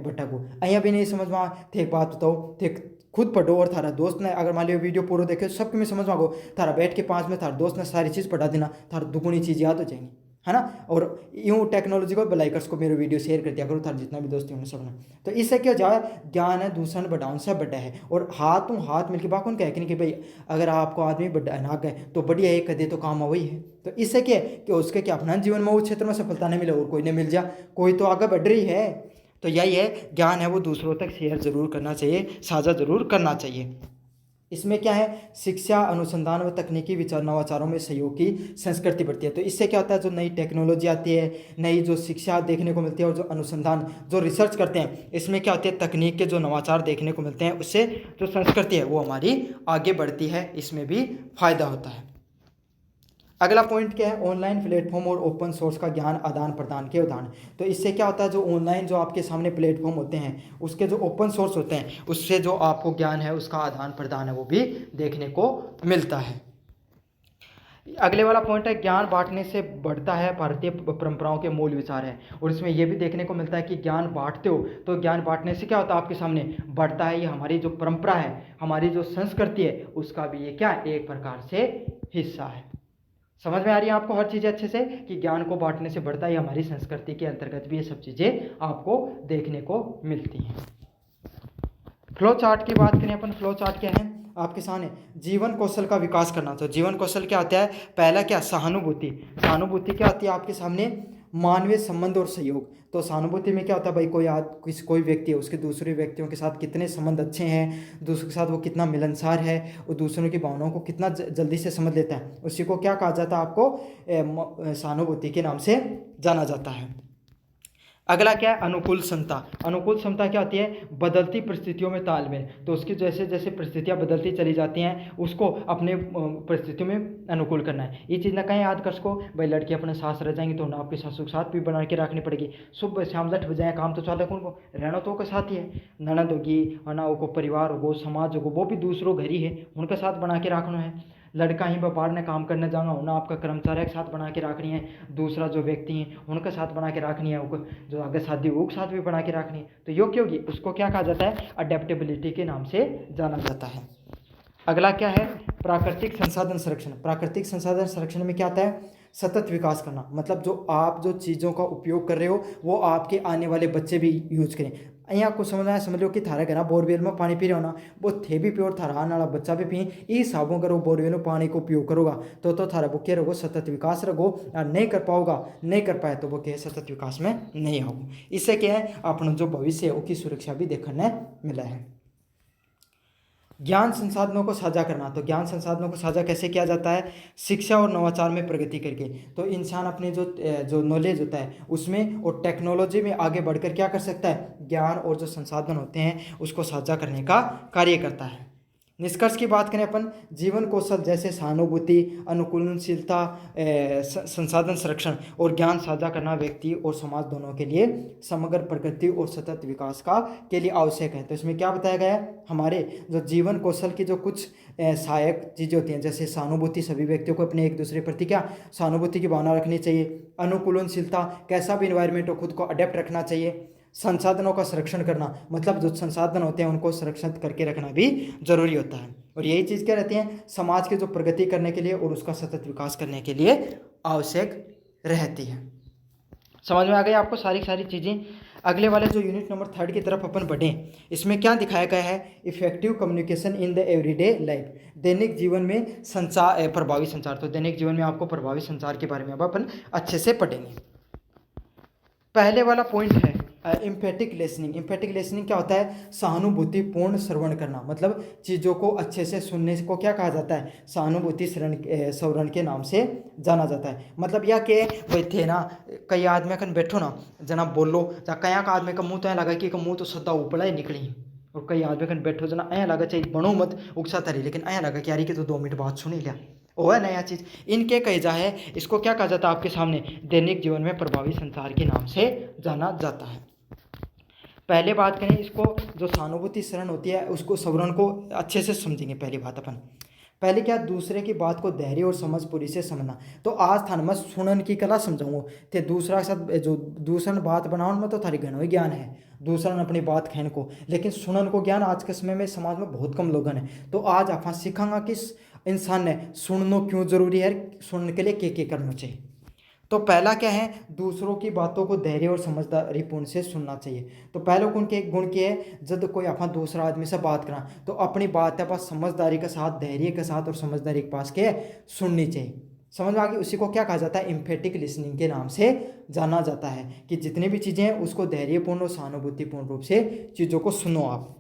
बटको। अहिया भी नहीं समझ में थे, एक बात बताओ, थे खुद पढ़ो और थारा दोस्त ने अगर मान लियो वीडियो पूरा देखे सबके में समझ मांगो, थारा बैठ के 5 में थारा दोस्त ने सारी चीज़ पढ़ा देना, थारा दुगुनी चीज़ याद हो जाएंगी, है ना। और यूँ टेक्नोलॉजी को लाइकर्स को मेरे वीडियो शेयर कर दिया करो, थारा जितना भी दोस्त होने सब ने। तो इससे क्या जाए, ज्ञान है दूसरा ने बढ़ाओ सब बड़ा है, और हाथों हाथ मिलकर बाकून कह कि भाई अगर आपको आदमी बड़ा ना गए तो बढ़िया है, कदे तो काम वही है। तो इससे क्या कि उसके क्या अपना जीवन में उस क्षेत्र में सफलता नहीं मिले और कोई नहीं मिल जा, कोई तो आगे बढ़ रही है। तो यही है, ज्ञान है वो दूसरों तक शेयर जरूर करना चाहिए, साझा जरूर करना चाहिए। इसमें क्या है, शिक्षा, अनुसंधान व तकनीकी विचार नवाचारों में सहयोग की संस्कृति बढ़ती है। तो इससे क्या होता है, जो नई टेक्नोलॉजी आती है, नई जो शिक्षा देखने को मिलती है और जो अनुसंधान जो रिसर्च करते हैं, इसमें क्या होती है, तकनीक के जो नवाचार देखने को मिलते हैं, उससे जो संस्कृति है वो हमारी आगे बढ़ती है, इसमें भी फायदा होता है। अगला पॉइंट क्या है, ऑनलाइन प्लेटफॉर्म और ओपन सोर्स का ज्ञान आदान प्रदान के उदाहरण। तो इससे क्या होता है, जो ऑनलाइन जो आपके सामने प्लेटफॉर्म होते हैं उसके जो ओपन सोर्स होते हैं उससे जो आपको ज्ञान है उसका आदान प्रदान है वो भी देखने को मिलता है। अगले वाला पॉइंट है ज्ञान बांटने से बढ़ता है भारतीय परंपराओं के मूल विचार है। और इसमें यह भी देखने को मिलता है कि ज्ञान बांटते हो तो ज्ञान बांटने से क्या होता है, आपके सामने बढ़ता है, ये हमारी जो परंपरा है, हमारी जो संस्कृति है उसका भी ये क्या एक प्रकार से हिस्सा है। समझ में आ रही है आपको हर चीज़ें अच्छे से कि ज्ञान को बांटने से बढ़ता है, हमारी संस्कृति के अंतर्गत भी ये सब चीज़ें आपको देखने को मिलती हैं। फ्लो चार्ट की बात करें अपन, फ्लो चार्ट क्या है आपके सामने, जीवन कौशल का विकास करना। तो जीवन कौशल क्या आता है, पहला क्या, सहानुभूति। सहानुभूति क्या आती है आपके सामने, मानवीय संबंध और सहयोग। तो सहानुभूति में क्या होता है भाई, कोई व्यक्ति है उसके दूसरे व्यक्तियों के साथ कितने संबंध अच्छे हैं, दूसरे के साथ वो कितना मिलनसार है और दूसरों की भावनाओं को कितना जल्दी से समझ लेता है, उसी को क्या कहा जाता है, आपको सहानुभूति के नाम से जाना जाता है। अगला क्या है, अनुकूल क्षमता। अनुकूल क्षमता क्या होती है, बदलती परिस्थितियों में तालमेल। तो उसकी जैसे जैसे परिस्थितियाँ बदलती चली जाती हैं उसको अपने परिस्थितियों में अनुकूल करना है। ये चीज़ ना कहीं याद कर सको भाई, लड़की अपने सास रह जाएंगी तो ना आपके साथ सुख साथ भी बना के रखनी पड़ेगी। सुबह शाम 8 बजाए काम तो चाले कौन को, रहना तो के साथ ही है, ननद होगी और ना वो परिवार होगो, समाज होगो, वो भी दूसरों घर ही है, उनके साथ बना के रखना है। लड़का ही व्यापार ने काम करने जाना हो ना, आपका कर्मचारी के साथ बना के रखनी है, दूसरा जो व्यक्ति है उनके साथ बना के रखनी है, जो आगे शादी हो साथ भी बना के रखनी है। तो योग्य होगी उसको क्या कहा जाता है, अडेप्टेबिलिटी के नाम से जाना जाता है। अगला क्या है, प्राकृतिक संसाधन संरक्षण। प्राकृतिक संसाधन संरक्षण में क्या आता है, सतत विकास करना। मतलब जो चीज़ों का उपयोग कर रहे हो वो आपके आने वाले बच्चे भी यूज करें। यहाँ आपको समझ लो कि थारा घर बोरवेल में पानी पी रहे हो ना, वो थे भी प्योर, थारा आने वाला बच्चा भी पिए, ये हिसाबों करो बोरवेल में पानी को उपयोग करोगा तो थारा वो क्या रहोगे, सतत विकास रखो। और नहीं कर पाओगा, नहीं कर पाए तो वो क्या सतत विकास में नहीं आओगे। इससे क्या है, अपना जो भविष्य है उसकी सुरक्षा भी देखने मिला है। ज्ञान संसाधनों को साझा करना, तो ज्ञान संसाधनों को साझा कैसे किया जाता है? शिक्षा और नवाचार में प्रगति करके। तो इंसान अपने जो नॉलेज होता है उसमें और टेक्नोलॉजी में आगे बढ़कर क्या कर सकता है? ज्ञान और जो संसाधन होते हैं उसको साझा करने का कार्य करता है। निष्कर्ष की बात करें अपन, जीवन कौशल जैसे सहानुभूति, अनुकूलनशीलता, संसाधन संरक्षण और ज्ञान साझा करना व्यक्ति और समाज दोनों के लिए समग्र प्रगति और सतत विकास का के लिए आवश्यक है। तो इसमें क्या बताया गया है? हमारे जो जीवन कौशल की जो कुछ सहायक चीज़ें होती हैं, जैसे सहानुभूति, सभी व्यक्तियों को अपने एक दूसरे प्रति क्या सहानुभूति की भावना रखनी चाहिए। अनुकूलनशीलता, कैसा भी इन्वायरमेंट हो खुद को अडेप्ट रखना चाहिए। संसाधनों का संरक्षण करना, मतलब जो संसाधन होते हैं उनको संरक्षित करके रखना भी जरूरी होता है। और यही चीज़ क्या रहती है? समाज की जो प्रगति करने के लिए और उसका सतत विकास करने के लिए आवश्यक रहती है। समझ में आ गई आपको सारी चीज़ें? अगले वाले जो यूनिट नंबर 3 की तरफ अपन बढ़ें, इसमें क्या दिखाया गया है? Effective communication in the everyday life, दैनिक जीवन में संचार, प्रभावी संचार। तो दैनिक जीवन में आपको प्रभावी संचार के बारे में अब अपन अच्छे से पढ़ेंगे। पहले वाला पॉइंट है एम्पैथिक लिसनिंग। एम्पैथिक लिसनिंग क्या होता है? सहानुभूतिपूर्ण श्रवण करना, मतलब चीज़ों को अच्छे से सुनने को क्या कहा जाता है? सहानुभूति श्रवण के नाम से जाना जाता है। मतलब यह कि भाई थे ना, कई आदमी कन बैठो ना जना बोलो, कया का आदमी का मुँह तो ऐ लगा कि मुँह तो सदा ऊपड़ा ही निकली, और कई आदमी कन बैठो जना ऐ लगा चाहिए बनो मत उकसा तरी, लेकिन ऐ लगा कि यार कि तो 2 मिनट बात सुनी लिया, वो है नया चीज़। इनके कही जा है, इसको क्या कहा जाता है आपके सामने? दैनिक जीवन में प्रभावी संचार के नाम से जाना जाता है। पहले बात करें इसको, जो सहानुभूति श्रवण होती है उसको श्रवण को अच्छे से समझेंगे। पहली बात अपन पहले क्या, दूसरे की बात को धैर्य और समझ पूरी से समझना। तो आज थान मैं सुनन की कला समझाऊंगा, ते दूसरा के साथ जो दूसरन बात बनाओ में तो थारी घनो ही ज्ञान है, दूसरन अपनी बात खैन को, लेकिन सुनन को ज्ञान आज के समय में समाज में बहुत कम लोगन है। तो आज आप सीखांगा कि इंसान ने सुनना क्यों जरूरी है, सुनने के लिए क्या करना चाहिए। तो पहला क्या है? दूसरों की बातों को धैर्य और समझदारीपूर्ण से सुनना चाहिए। तो पहले गुण क्या है? जब कोई अपना दूसरा आदमी से बात करा तो अपनी बात है पास समझदारी के साथ, धैर्य के साथ और समझदारी के पास के सुननी चाहिए। समझ में आ गई? उसी को क्या कहा जाता है? एम्फेटिक लिसनिंग के नाम से जाना जाता है, कि जितनी भी चीज़ें हैं उसको धैर्यपूर्ण और सहानुभूतिपूर्ण रूप से चीज़ों को सुनो आप।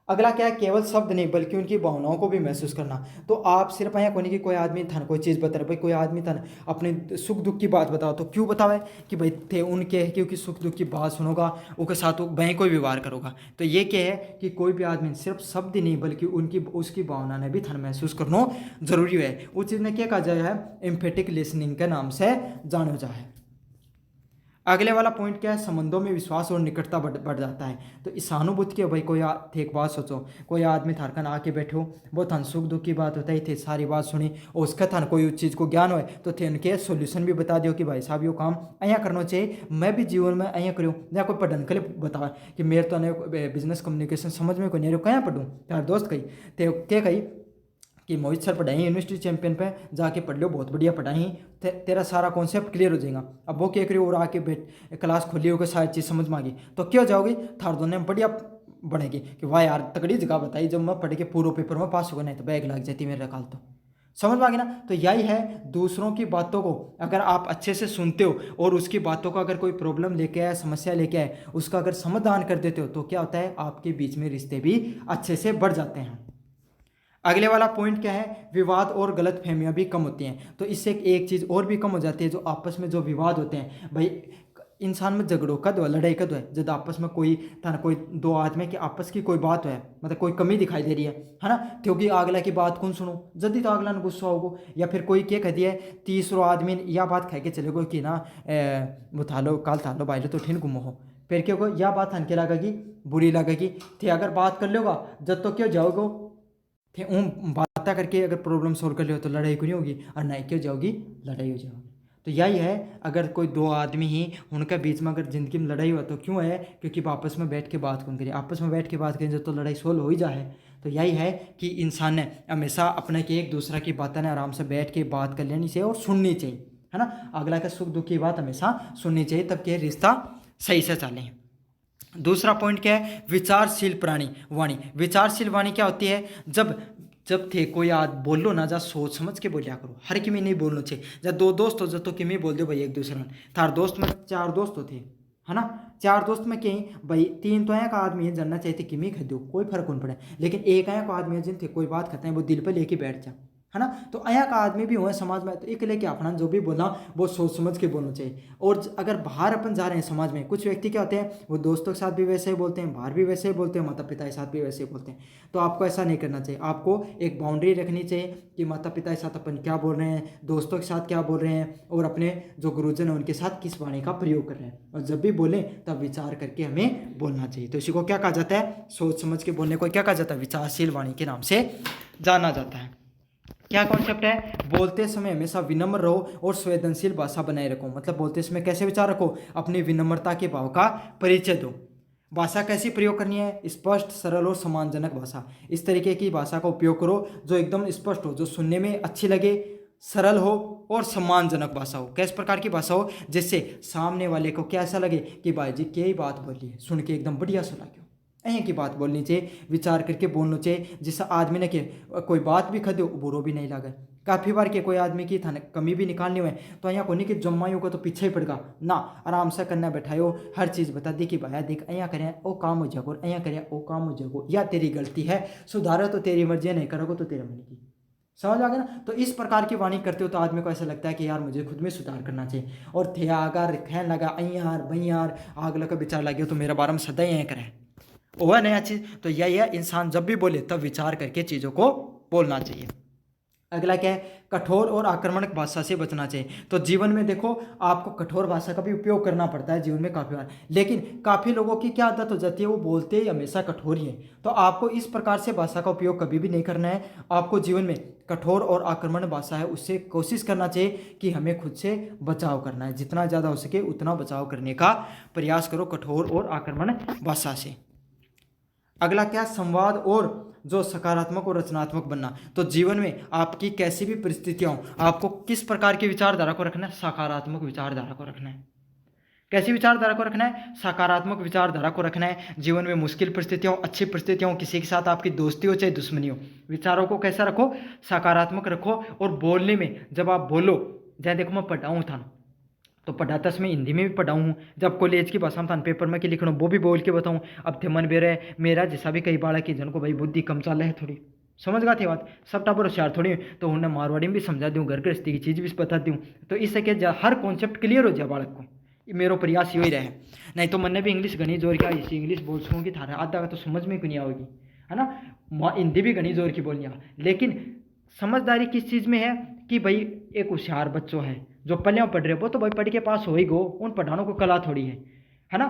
अगला क्या है? केवल शब्द नहीं बल्कि उनकी भावनाओं को भी महसूस करना। तो आप सिर्फ यहाँ कोई नहीं कि कोई आदमी था कोई चीज़ बता रहे, भाई कोई आदमी था अपने सुख दुख की बात बताओ, तो क्यों बतावे? कि भाई थे उनके, क्योंकि सुख दुख की बात सुनोगा उनके साथ वहीं कोई व्यवहार करोगा। तो ये क्या है कि कोई भी आदमी सिर्फ शब्द ही नहीं बल्कि उसकी भावना ने भी थान महसूस करना जरूरी है। उस चीज़ ने क्या कहा जाए है? एम्फेटिक लिसनिंग के नाम से जाना जाए। अगले वाला पॉइंट क्या है? संबंधों में विश्वास और निकटता बढ़ जाता है। तो इस सहानुभूति के भाई कोई थे, एक बात सोचो, कोई आदमी थारकन आके बैठो, वो थान सुख दुख की बात होता ही थे, सारी बात सुनी और उसका थान कोई उस चीज़ को ज्ञान हो तो थे उनके सोल्यूशन भी बता दियो कि भाई साहब यो काम अँ करना चाहिए, मैं भी जीवन में अँ करूँ। या कोई पढ़न के लिए बतावा कि मेरे तो बिजनेस कम्युनिकेशन समझ में कोई नहीं, कहाँ पढ़ूँ? यार दोस्त कही थे क्या कही कि मोहित सर पढ़ाई यूनिवर्सिटी चैंपियन पे जाके पढ़ लो, बहुत बढ़िया पढ़ाई, तेरा सारा कॉन्सेप्ट क्लियर हो जाएगा। अब वो क्या करियो और आके क्लास खोली होकर सारी चीज़ समझ में आ गई तो क्यों जाओगी? थार दोनों में बढ़िया बनेगी कि वाह यार तगड़ी जगह बताई, जब मैं पढ़ के पूरे पेपर में पास होगा, नहीं तो बैग लग जाती मेरे काल। तो समझ में आ गई ना? तो यही है, दूसरों की बातों को अगर आप अच्छे से सुनते हो और उसकी बातों का अगर कोई प्रॉब्लम लेके आए, समस्या लेके आए, उसका अगर समाधान कर देते हो तो क्या होता है? आपके बीच में रिश्ते भी अच्छे से बढ़ जाते हैं। अगले वाला पॉइंट क्या है? विवाद और गलत फहमियाँ भी कम होती हैं। तो इससे एक चीज़ और भी कम हो जाती है, जो आपस में जो विवाद होते हैं, भाई इंसान में झगड़ों कद है, लड़ाई कद है, जब आपस में कोई दो आदमी की आपस की कोई बात है, मतलब कोई कमी दिखाई दे रही है ना, क्योंकि अगला की बात कौन सुनो, जल्दी तो अगला ने गुस्सा होगो। या फिर कोई क्या कह दिया है, तीसरो आदमी या बात कह के चले गो कि ना वो था लो काल था लो भाई तो ठीन गुमो हो, फिर क्यों को यह बात हनके लगेगी, बुरी लगेगी। थे अगर बात कर लोगा जब तो क्यों जाओगो, थे बात करके अगर प्रॉब्लम सोल्व कर लियो तो लड़ाई क्यों नहीं होगी, और नहीं क्यों जाओगी, लड़ाई हो जाओगी। तो यही है, अगर कोई दो आदमी ही उनके बीच में अगर ज़िंदगी में लड़ाई हुआ तो क्यों है? क्योंकि आपस में बैठ के बात कौन करें, आपस में बैठ के बात करें तो लड़ाई सोल्व हो ही जाए। तो यही है कि इंसान ने हमेशा अपने के एक दूसरे की बातें ने आराम से बैठ के बात कर लेनी चाहिए और सुननी चाहिए, है ना। अगला का सुख दुख की बात हमेशा सुननी चाहिए, तब कि रिश्ता सही से चले। दूसरा पॉइंट क्या है? विचारशील वाणी। विचारशील वाणी क्या होती है? जब थे कोई बोलो ना, जा सोच समझ के बोलिया करो, हर किमी नहीं बोलना चाहिए। जब दो दोस्त हो जब तो किमी बोल दो भाई एक दूसरे में, थार दोस्त में 4 दोस्त होते है ना। चार दोस्त में कहीं भाई तीन तो यहाँ का आदमी है जानना चाहिए कि मैं खरीदो कोई फर्क नहीं पड़े, लेकिन एक यहाँ का आदमी है जिन थे कोई बात करते हैं वो दिल पे लेके बैठ जा, है ना। तो यहाँ का आदमी भी हुआ समाज में, तो एक लेके अपना जो भी बोलना वो सोच समझ के बोलना चाहिए। और अगर बाहर अपन जा रहे हैं समाज में, कुछ व्यक्ति क्या होते हैं वो दोस्तों के साथ भी वैसे ही बोलते हैं, बाहर भी वैसे ही बोलते हैं, माता पिता के साथ भी वैसे ही बोलते हैं। तो आपको ऐसा नहीं करना चाहिए, आपको एक बाउंड्री रखनी चाहिए कि माता पिता के साथ अपन क्या बोल रहे हैं, दोस्तों के साथ क्या बोल रहे हैं, और अपने जो गुरुजन हैं उनके साथ किस वाणी का प्रयोग कर रहे हैं। और जब भी बोलें तब विचार करके हमें बोलना चाहिए। तो इसी को क्या कहा जाता है, सोच समझ के बोलने को क्या कहा जाता है, विचारशील वाणी के नाम से जाना जाता है। क्या कॉन्सेप्ट है, बोलते समय हमेशा विनम्र रहो और संवेदनशील भाषा बनाए रखो। मतलब बोलते समय कैसे विचार रखो, अपनी विनम्रता के भाव का परिचय दो। भाषा कैसी प्रयोग करनी है, स्पष्ट सरल और सम्मानजनक भाषा। इस तरीके की भाषा का उपयोग करो जो एकदम स्पष्ट हो, जो सुनने में अच्छी लगे, सरल हो और सम्मानजनक भाषा हो। किस प्रकार की भाषा हो, जिससे सामने वाले को क्या ऐसा लगे कि भाई जी क्या ही बात बोली है, सुन के एकदम बढ़िया सुना क्यों, अहीं की बात बोलनी चाहिए, विचार करके बोलना चाहिए, जिससे आदमी ने के कोई बात भी खदे बुरो भी नहीं लगे। काफ़ी बार के कोई आदमी की थाने कमी भी निकालनी हुए तो यहाँ को नहीं कि जम्माइयों को तो पीछे ही पड़ेगा ना, आराम से करना बैठायो, हर चीज़ बता दी कि भाया देख અહીંયા करें वो काम हो जाएगा, અહીંયા करें वो काम हो जाएगा, या तेरी गलती है सुधारो तो तेरी मर्जी, नहीं करोगे तो तेरे मन की। समझ आ गया ना। तो इस प्रकार की वाणी करते हो तो आदमी को ऐसा लगता है कि यार मुझे खुद में सुधार करना चाहिए। और थे अगर कहने लगा अयार भैयार आग लगा विचार लगे तो मेरा बारे में सदा ही करें वह नया चीज़। तो यह इंसान जब भी बोले तब विचार करके चीज़ों को बोलना चाहिए। अगला क्या है, कठोर और आक्रामक भाषा से बचना चाहिए। तो जीवन में देखो आपको कठोर भाषा का भी उपयोग करना पड़ता है जीवन में काफ़ी बार, लेकिन काफ़ी लोगों की क्या आदत हो जाती है वो बोलते ही हमेशा कठोर ही है। तो आपको इस प्रकार से भाषा का उपयोग कभी भी नहीं करना है। आपको जीवन में कठोर और आक्रामक भाषा है उससे कोशिश करना चाहिए कि हमें खुद से बचाव करना है, जितना ज़्यादा हो सके उतना बचाव करने का प्रयास करो कठोर और आक्रामक भाषा से। अगला क्या, संवाद और जो सकारात्मक और रचनात्मक बनना। तो जीवन में आपकी कैसी भी परिस्थितियां हो आपको किस प्रकार की विचारधारा को रखना है, सकारात्मक विचारधारा को रखना है। कैसी विचारधारा को रखना है, सकारात्मक विचारधारा को रखना है। जीवन में मुश्किल परिस्थितियां हो, अच्छी परिस्थितियां हो, किसी के साथ आपकी दोस्ती हो चाहे दुश्मनी हो, विचारों को कैसा रखो, सकारात्मक रखो। और बोलने में जब आप बोलो, जैसे देखो मैं पढ़ाऊँ था तो पढ़ाता समय हिंदी में भी पढ़ाऊँ हूँ, जब कॉलेज की भाषा में था पेपर में कि लिखना वो भी बोल के बताऊँ। अब थे मन बेरे मेरा जैसा भी कई बाड़ा की जन को भाई बुद्धि कम चाल है थोड़ी, समझ गया थे बात, सब टापर होशियार थोड़ी, तो उन्हें मारवाड़ी में भी समझा दूँ, घर गृहस्थी की चीज़ भी बता दूँ। तो इससे क्या हर कॉन्सेप्ट क्लियर हो जाए बालक को, मेरा प्रयास यही रहे। नहीं तो मैंने भी इंग्लिश गणी जोर क्या इसी इंग्लिश बोल सकूँ कि थारा आधा का तो समझ में क्यों नहीं आओगी, है ना। हिंदी भी गणी जोर की बोलनी, लेकिन समझदारी किस चीज़ में है कि भाई एक होशियार बच्चों है जो पल्ले पढ़ रहे वो तो भाई पढ़ के पास हो ही गो, उन पढ़ानों को कला थोड़ी है ना।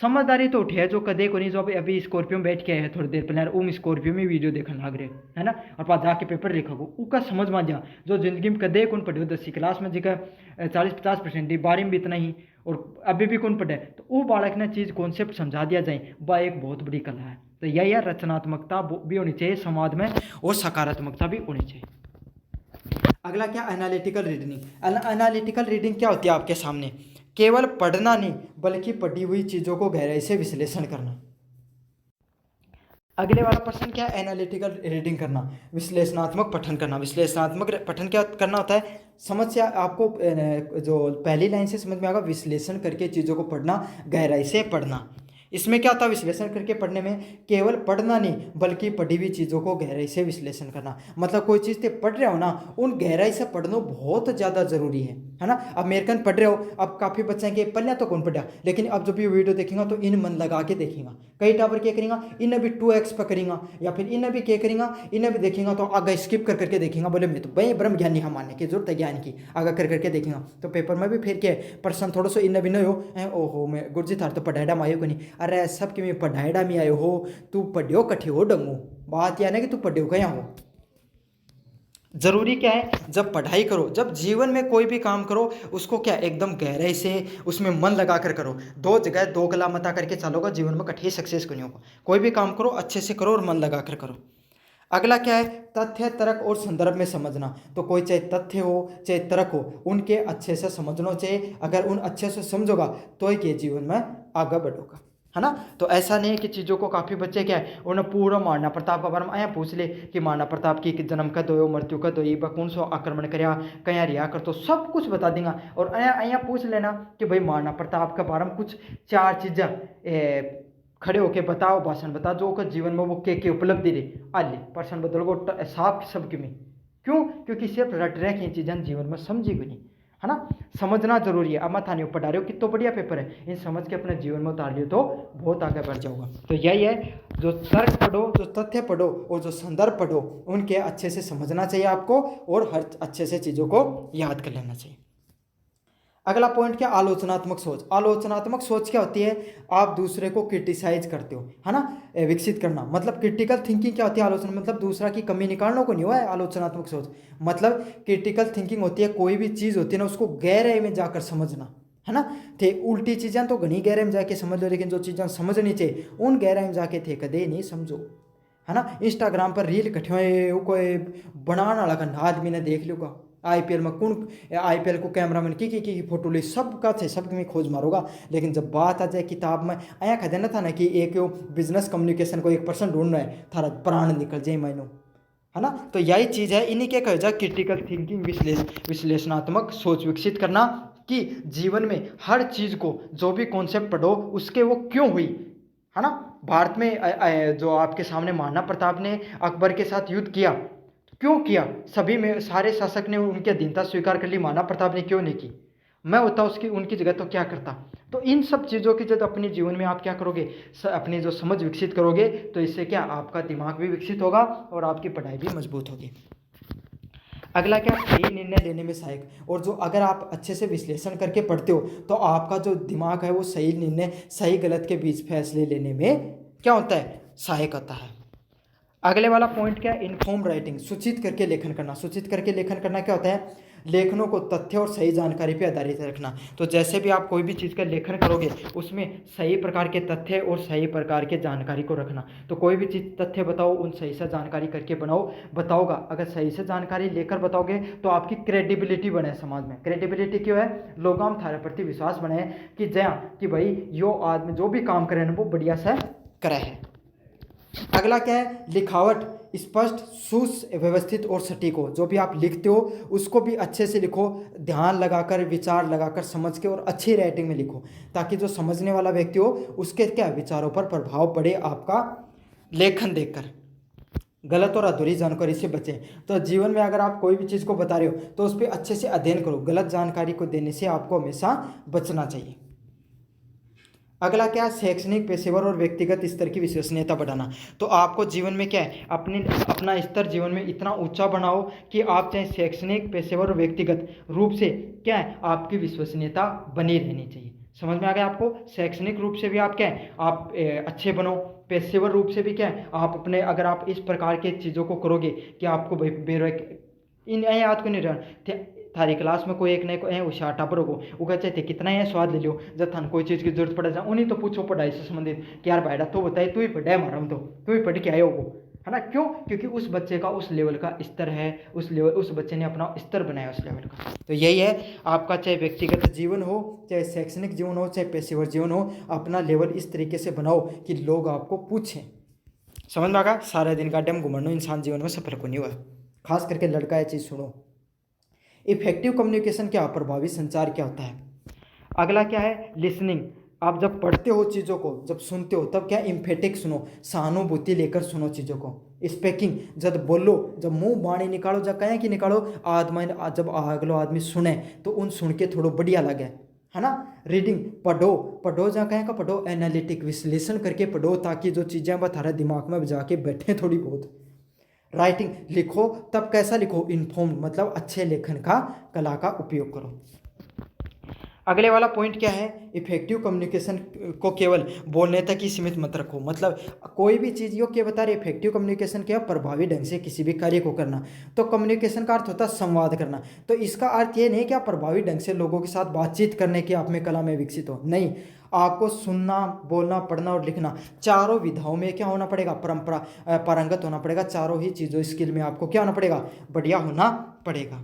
समझदारी तो उठी है जो कदे को नहीं, जो अभी स्कॉर्पियो में बैठ के आए हैं थोड़ी देर पहले, उम स्कॉर्पियो में वीडियो देखने लग रहे है ना, और पास जाके पेपर लिखा को उसका समझ में जा, जो जिंदगी में कदे कौन पढ़े 10वीं क्लास में जिका 40-50% 12वीं में भी इतना ही, और अभी भी कौन पढ़े, तो वो बालक ने चीज़ कॉन्सेप्ट समझा दिया जाए, वह एक बहुत बड़ी कला है। तो यही है, रचनात्मकता भी होनी चाहिए समाज में और सकारात्मकता भी होनी चाहिए। अगला क्या, एनालिटिकल रीडिंग। एनालिटिकल रीडिंग क्या होती है आपके सामने, केवल पढ़ना नहीं बल्कि पढ़ी हुई चीज़ों को गहराई से विश्लेषण करना। अगले वाला प्रश्न क्या है, एनालिटिकल रीडिंग करना, विश्लेषणात्मक पठन करना। विश्लेषणात्मक पठन क्या करना होता है, समझ से आपको जो पहली लाइन से समझ में आएगा, विश्लेषण करके चीज़ों को पढ़ना, गहराई से पढ़ना। इसमें क्या होता है, विश्लेषण करके पढ़ने में केवल पढ़ना नहीं बल्कि पढ़ी हुई चीज़ों को गहराई से विश्लेषण करना। मतलब कोई चीज़ ते पढ़ रहे हो ना, उन गहराई से पढ़ना बहुत ज़्यादा जरूरी है ना। अब अमेरिकन पढ़ रहे हो, अब काफ़ी बच्चे हैं कि पहले तो कौन पढ़ा, लेकिन अब जब ये वीडियो देखेंगे तो इन मन लगा के देखेंगे। कई टावर क्या करेंगे, इन्हें भी 2x पर करेंगे, या फिर इन्हें भी क्या करेंगे, इन्हें भी देखेंगे तो आगे स्किप कर करके देखेंगे, बोले मैं तो भाई ब्रह्म ज्ञान नहीं मानने की जरूरत है, ज्ञान की आगे कर करके देखेंगे। तो पेपर में भी फिर क्या प्रश्न थोड़ा सा इन्हें भी नहीं हो, ओहो मैं गुरुजी थार तो पढ़ाईडा में आयो को नहीं, अरे सब कि मैं पढ़ाईडा में आयो हो, तू पढ़ियो कठी हो डंगू, बात यह नहीं कि तू पढ़ियो कहीं हो। जरूरी क्या है, जब पढ़ाई करो, जब जीवन में कोई भी काम करो उसको क्या एकदम गहराई से उसमें मन लगा कर करो। दो जगह दो गला मता करके चलोगा जीवन में कठी सक्सेस को नहीं होगा। कोई भी काम करो अच्छे से करो और मन लगा कर करो। अगला क्या है, तथ्य तर्क और संदर्भ में समझना। तो कोई चाहे तथ्य हो चाहे तर्क हो, उनके अच्छे से समझना चाहिए। अगर उन अच्छे से समझोगा तो ही के जीवन में आगे बढ़ोगा। है ना। तो ऐसा नहीं है कि चीज़ों को काफ़ी बच्चे क्या है उन्हें पूरा महाराणा प्रताप के बारे में आया पूछ ले कि महाराणा प्रताप की जन्म कद हो मृत्यु कद हो कौन सो आक्रमण कराया कया रिया कर, तो सब कुछ बता देंगे। और अया पूछ लेना कि भाई महाराणा प्रताप के बारे में कुछ 4 चीज़ें खड़े होके बताओ, भाषण बता जो कि जीवन में वो के उपलब्धि रही आली पर्सन बदल को साफ सबके में। क्यों? क्योंकि सिर्फ रट रहे की चीज़ें जीवन में समझी भी नहीं, है ना। समझना जरूरी है। अब मैं थाने ऊपर डाल कितना बढ़िया पेपर है, इन समझ के अपने जीवन में उतार लियो तो बहुत आगे बढ़ जाऊंगा। तो यही है, जो तर्क पढ़ो, जो तथ्य पढ़ो और जो संदर्भ पढ़ो उनके अच्छे से समझना चाहिए आपको और हर अच्छे से चीज़ों को याद कर लेना चाहिए। अगला पॉइंट क्या, आलोचनात्मक सोच। आलोचनात्मक सोच क्या होती है, आप दूसरे को क्रिटिसाइज करते हो, है ना, विकसित करना। मतलब क्रिटिकल थिंकिंग क्या होती है, आलोचना मतलब दूसरा की कमी निकालने को नहीं हुआ है आलोचनात्मक सोच। मतलब क्रिटिकल थिंकिंग होती है कोई भी चीज़ होती है ना उसको गहराई में जाकर समझना, है ना। थे उल्टी चीज़ें तो घनी गहराई में जाके समझ लो, लेकिन जो चीज़ें समझनी चाहिए उन गहराई में जाके थे कदे नहीं समझो, है ना। इंस्टाग्राम पर रील कठे कोई बनाने वाला का आदमी ने देख लूगा आईपीएल में कौन आईपीएल को कैमरामैन की फोटो ली सबका थे सब में खोज मारोगा, लेकिन जब बात आ जाए किताब में आया खा देना था ना कि एक बिजनेस कम्युनिकेशन को 1% ढूंढना है थारा प्राण निकल जाए मायनो, है ना। तो यही चीज़ है, इन्हीं के कहा जा क्रिटिकल थिंकिंग विश्लेषणात्मक सोच विकसित करना कि जीवन में हर चीज़ को जो भी कॉन्सेप्ट पढ़ो उसके वो क्यों हुई, है ना। भारत में जो आपके सामने महाराणा प्रताप ने अकबर के साथ युद्ध किया, क्यों किया, सभी में सारे शासक ने उनकी अधीनता स्वीकार कर ली, महाराणा प्रताप ने क्यों नहीं की। मैं होता उसकी उनकी जगह तो क्या करता। तो इन सब चीज़ों की जब अपने जीवन में आप क्या करोगे, अपनी जो समझ विकसित करोगे तो इससे क्या आपका दिमाग भी विकसित होगा और आपकी पढ़ाई भी मजबूत होगी। अगला क्या, सही निर्णय लेने में सहायक। और जो अगर आप अच्छे से विश्लेषण करके पढ़ते हो तो आपका जो दिमाग है वो सही निर्णय सही गलत के बीच फैसले लेने में क्या होता है, सहायक होता है। अगले वाला पॉइंट क्या है, इन्फॉर्म राइटिंग, सूचित करके लेखन करना। सूचित करके लेखन करना क्या होता है, लेखनों को तथ्य और सही जानकारी पर आधारित रखना। तो जैसे भी आप कोई भी चीज़ का लेखन करोगे उसमें सही प्रकार के तथ्य और सही प्रकार के जानकारी को रखना। तो कोई भी चीज़ तथ्य बताओ उन सही से जानकारी करके बताओगा। अगर सही से जानकारी लेकर बताओगे तो आपकी क्रेडिबिलिटी बने समाज में। क्रेडिबिलिटी क्यों है, लोग हम थारे प्रति विश्वास बने कि जया कि भाई यो आदमी जो भी काम करे ना वो बढ़िया से करे है। अगला क्या है, लिखावट स्पष्ट सुव्यवस्थित और सटीक हो। जो भी आप लिखते हो उसको भी अच्छे से लिखो, ध्यान लगाकर विचार लगाकर समझ के और अच्छी राइटिंग में लिखो, ताकि जो समझने वाला व्यक्ति हो उसके क्या विचारों पर प्रभाव पड़े आपका लेखन देखकर। गलत और अधूरी जानकारी से बचें। तो जीवन में अगर आप कोई भी चीज़ को बता रहे हो तो उस पर अच्छे से अध्ययन करो, गलत जानकारी को देने से आपको हमेशा बचना चाहिए। अगला क्या है, शैक्षणिक पेशेवर और व्यक्तिगत स्तर की विश्वसनीयता बढ़ाना। तो आपको जीवन में क्या है अपना स्तर जीवन में इतना ऊंचा बनाओ कि आप चाहे शैक्षणिक पेशेवर और व्यक्तिगत रूप से क्या है आपकी विश्वसनीयता बनी रहनी चाहिए। समझ में आ गया आपको, शैक्षणिक रूप से भी आप क्या है आप अच्छे बनो, पेशेवर रूप से भी क्या है आप अपने अगर आप इस प्रकार के चीज़ों को करोगे कि आपको इन याद को नहीं रहना थारी क्लास में कोई एक नए को होशियार टापर होगो वो कहते थे कितना है स्वाद ले लो, जब थान कोई चीज़ की जरूरत पड़ जाए उन्हीं तो पूछो पढ़ाई से संबंधित कि यार भाईडा तो बताए तू ही पढ़ा है मारा तो तू ही पढ़ के आए होगो, है ना। क्यों? क्योंकि उस बच्चे का उस लेवल का स्तर है, उस बच्चे ने अपना स्तर बनाया उस लेवल का। तो यही है आपका, चाहे व्यक्तिगत जीवन हो चाहे शैक्षणिक जीवन हो चाहे पेशेवर जीवन हो, अपना लेवल इस तरीके से बनाओ कि लोग आपको पूछें। समझ में आ गया, सारे दिन का डैम घुमानो इंसान जीवन में सफल को नहीं हुआ। खास करके लड़का ये चीज़ सुनो। इफेक्टिव कम्युनिकेशन क्या, प्रभावी संचार क्या होता है। अगला क्या है, लिसनिंग। आप जब पढ़ते हो चीज़ों को, जब सुनते हो तब क्या इम्फेटिक सुनो, सहानुभूति लेकर सुनो चीज़ों को। स्पीकिंग, जब बोलो, जब मुंह बाणी निकालो, जब कहें कि निकालो आदमी, जब अगलो आदमी सुने तो उन सुन के थोड़ा बढ़िया लगे, है ना। रीडिंग, पढ़ो जहाँ कहें का पढ़ो, एनालिटिक विश्लेषण करके पढ़ो ताकि जो चीज़ें तुम्हारे दिमाग में जाके बैठे थोड़ी बहुत। राइटिंग, लिखो तब कैसा लिखो, इन्फॉर्म, मतलब अच्छे लेखन का कला का उपयोग करो। अगले वाला पॉइंट क्या है, इफेक्टिव कम्युनिकेशन को केवल बोलने तक ही सीमित मत रखो। मतलब कोई भी चीज़ यो क्या बता रहे, इफेक्टिव कम्युनिकेशन क्या, प्रभावी ढंग से किसी भी कार्य को करना। तो कम्युनिकेशन का अर्थ होता है संवाद करना। तो इसका अर्थ ये नहीं कि आप प्रभावी ढंग से लोगों के साथ बातचीत करने की आप में कला में विकसित हो, नहीं। आपको सुनना, बोलना, पढ़ना और लिखना चारों विधाओं में क्या होना पड़ेगा, पारंगत होना पड़ेगा। चारों ही चीज़ों स्किल में आपको क्या होना पड़ेगा, बढ़िया होना पड़ेगा।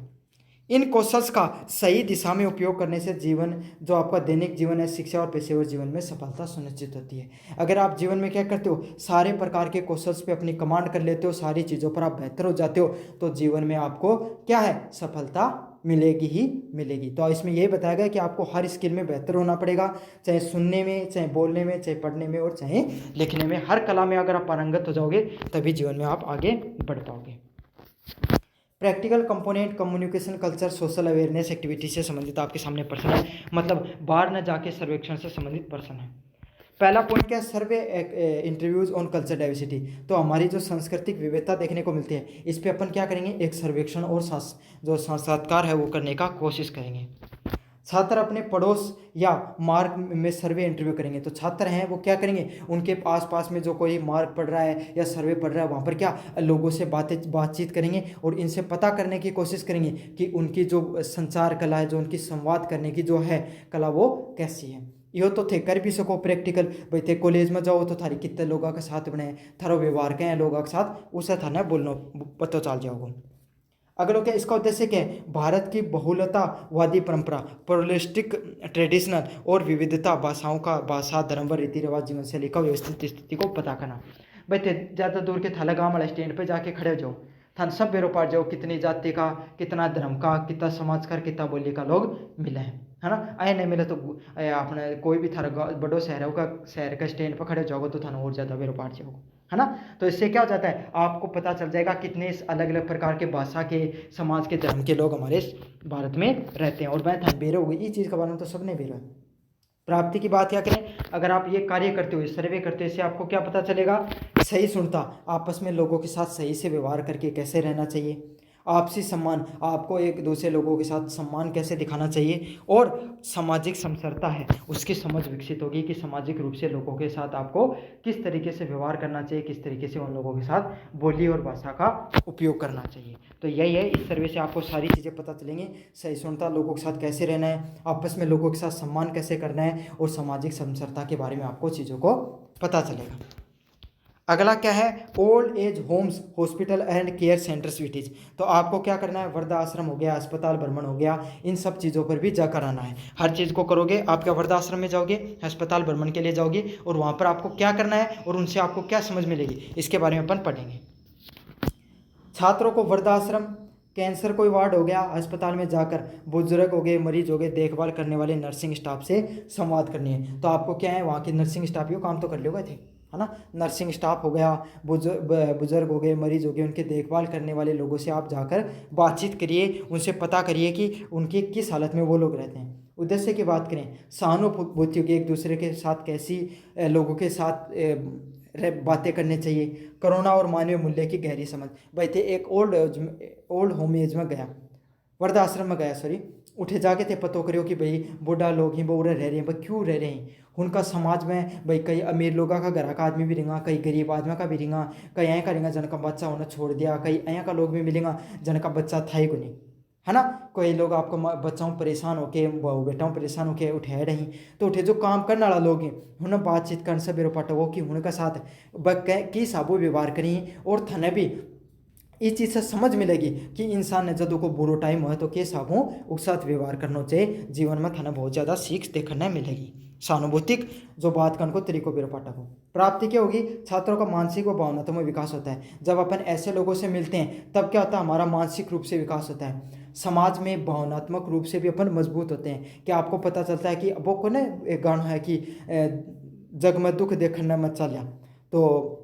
इन कौशल्स का सही दिशा में उपयोग करने से जीवन, जो आपका दैनिक जीवन है, शिक्षा और पेशेवर जीवन में सफलता सुनिश्चित होती है। अगर आप जीवन में क्या करते हो, सारे प्रकार के कौशल्स पे अपनी कमांड कर लेते हो, सारी चीज़ों पर आप बेहतर हो जाते हो, तो जीवन में आपको क्या है, सफलता मिलेगी ही मिलेगी। तो इसमें यही बताया गया कि आपको हर स्किल में बेहतर होना पड़ेगा, चाहे सुनने में, चाहे बोलने में, चाहे पढ़ने में और चाहे लिखने में। हर कला में अगर आप पारंगत हो जाओगे तभी जीवन में आप आगे बढ़ पाओगे। Practical component communication, culture, social awareness activity से संबंधित आपके सामने प्रश्न है, मतलब बाहर न जाके सर्वेक्षण से संबंधित प्रश्न है। पहला पॉइंट क्या है, सर्वे इंटरव्यूज ऑन कल्चर डाइवर्सिटी। तो हमारी जो सांस्कृतिक विविधता देखने को मिलती है, इस पे अपन क्या करेंगे, एक सर्वेक्षण और जो साक्षात्कार है वो करने का कोशिश करेंगे। छात्र अपने पड़ोस या मार्ग में सर्वे इंटरव्यू करेंगे। तो छात्र हैं वो क्या करेंगे, उनके आसपास में जो कोई मार्ग पड़ रहा है या सर्वे पड़ रहा है, वहाँ पर क्या लोगों से बातचीत करेंगे और इनसे पता करने की कोशिश करेंगे कि उनकी जो संचार कला है, जो उनकी संवाद करने की जो है कला, वो कैसी है। यो तो थे कर भी सको प्रैक्टिकल, भाई थे कॉलेज में जाओ तो थारी कितने लोगों के साथ बने, थारो व्यवहार क्या है लोगों के साथ, उसे थाने बोलना पता चल जाओगे। अगला क्या, इसका उद्देश्य क्या है, भारत की बहुलतावादी परंपरा, प्लुरलिस्टिक ट्रेडिशनल और विविधता, भाषा, धर्म व रीति रिवाज, जीवन शैली का व्यवस्थित स्थिति को पता करना। भाई ज़्यादा दूर के थाला गाँव वाले स्टैंड पे जाके खड़े हो जाओ, थान सब बेरो पार जाओ, कितनी जाति का, कितना धर्म का, कितना समाज का, कितना बोली का लोग मिले हैं, है ना। आए नहीं मिले तो अपने कोई भी थारा बड़ो शहर का स्टैंड पर खड़े जाओगे तो थाना और ज़्यादा बेरो पार जाओगे, है ना। तो इससे क्या हो जाता है, आपको पता चल जाएगा कितने अलग अलग प्रकार के भाषा के, समाज के, धर्म के लोग हमारे भारत में रहते हैं। और मैं था बेरो हो गई, इस चीज़ के बारे में तो सबने बेरो है। प्राप्ति की बात क्या करें, अगर आप ये कार्य करते हो, सर्वे करते हो, इससे आपको क्या पता चलेगा, सही सुनता, आपस में लोगों के साथ सही से व्यवहार करके कैसे रहना चाहिए, आपसी सम्मान, आपको एक दूसरे लोगों के साथ सम्मान कैसे दिखाना चाहिए, और सामाजिक समरसता है, उसकी समझ विकसित होगी कि सामाजिक रूप से लोगों के साथ आपको किस तरीके से व्यवहार करना चाहिए, किस तरीके से उन लोगों के साथ बोली और भाषा का उपयोग करना चाहिए। तो यही है, इस सर्वे से आपको सारी चीज़ें पता चलेंगी, सही सुनता, लोगों के साथ कैसे रहना है, आपस में लोगों के साथ सम्मान कैसे करना है, और सामाजिक समरसता के बारे में आपको चीज़ों को पता चलेगा। अगला क्या है, old age homes, hospital and care centres विटीज। तो आपको क्या करना है, वृद्धाश्रम हो गया, अस्पताल भ्रमण हो गया, इन सब चीज़ों पर भी जाकर आना है। हर चीज़ को करोगे, आप क्या वृद्धाश्रम में जाओगे, अस्पताल भ्रमण के लिए जाओगे, और वहाँ पर आपको क्या करना है और उनसे आपको क्या समझ मिलेगी, इसके बारे में अपन पढ़ेंगे। छात्रों को वृद्धाश्रम, कैंसर कोई वार्ड हो गया, अस्पताल में जाकर बुजुर्ग हो गए, मरीज हो गए, देखभाल करने वाले नर्सिंग स्टाफ से संवाद करनी है। तो आपको क्या है, वहाँ के नर्सिंग स्टाफ ही काम तो कर लोगे थे, है ना। नर्सिंग स्टाफ हो गया, बुजुर्ग हो गए, मरीज हो गए, उनके देखभाल करने वाले लोगों से आप जाकर बातचीत करिए, उनसे पता करिए कि उनकी किस हालत में वो लोग रहते हैं। उद्देश्य की बात करें, सहानुभूति होगी, एक दूसरे के साथ कैसी लोगों के साथ बातें करनी चाहिए, करुणा और मानवीय मूल्य की गहरी समझ। भाई थे एक ओल्ड होम एज में गया, वृद्धाश्रम में गया, सॉरी, उठे जाके थे पतो करियो कि भाई बूढ़ा लोग ही बोरे रह रहे हैं, भाई क्यों रह रहे हैं, उनका समाज में भाई कई अमीर लोगों का घर का आदमी भी रहेगा, कई गरीब आदमी का भी रहेगा, कई यहाँ का रहेगा जिनका बच्चा उन्हें छोड़ दिया, कई यहाँ का लोग भी मिलेगा जिनका बच्चा था ही को नहीं, है ना। कोई लोग आपको बच्चाओं परेशान होके, बेटाओं परेशान होके उठे रही, तो उठे जो काम करने वाला लोग हैं उन्हें बातचीत करने से बेरो पाटो कि उनके साथ की साबु व्यवहार करी, और थने भी इस चीज़ से समझ मिलेगी कि इंसान ने जदों को बुरो टाइम हो तो के साबों उस साथ व्यवहार करना चाहिए। जीवन में थाना बहुत ज़्यादा सीख देखने मिलेगी। सहानुभूतिक जो बात करने को तरीकों पर पाठक हो। प्राप्ति क्या होगी, छात्रों का मानसिक व भावनात्मक विकास होता है। जब अपन ऐसे लोगों से मिलते हैं तब क्या होता है, हमारा मानसिक रूप से विकास होता है, समाज में भावनात्मक रूप से भी अपन मजबूत होते हैं। कि आपको पता चलता है कि वो को ना एक गाना है कि जग में दुख देखना मत चलिया, तो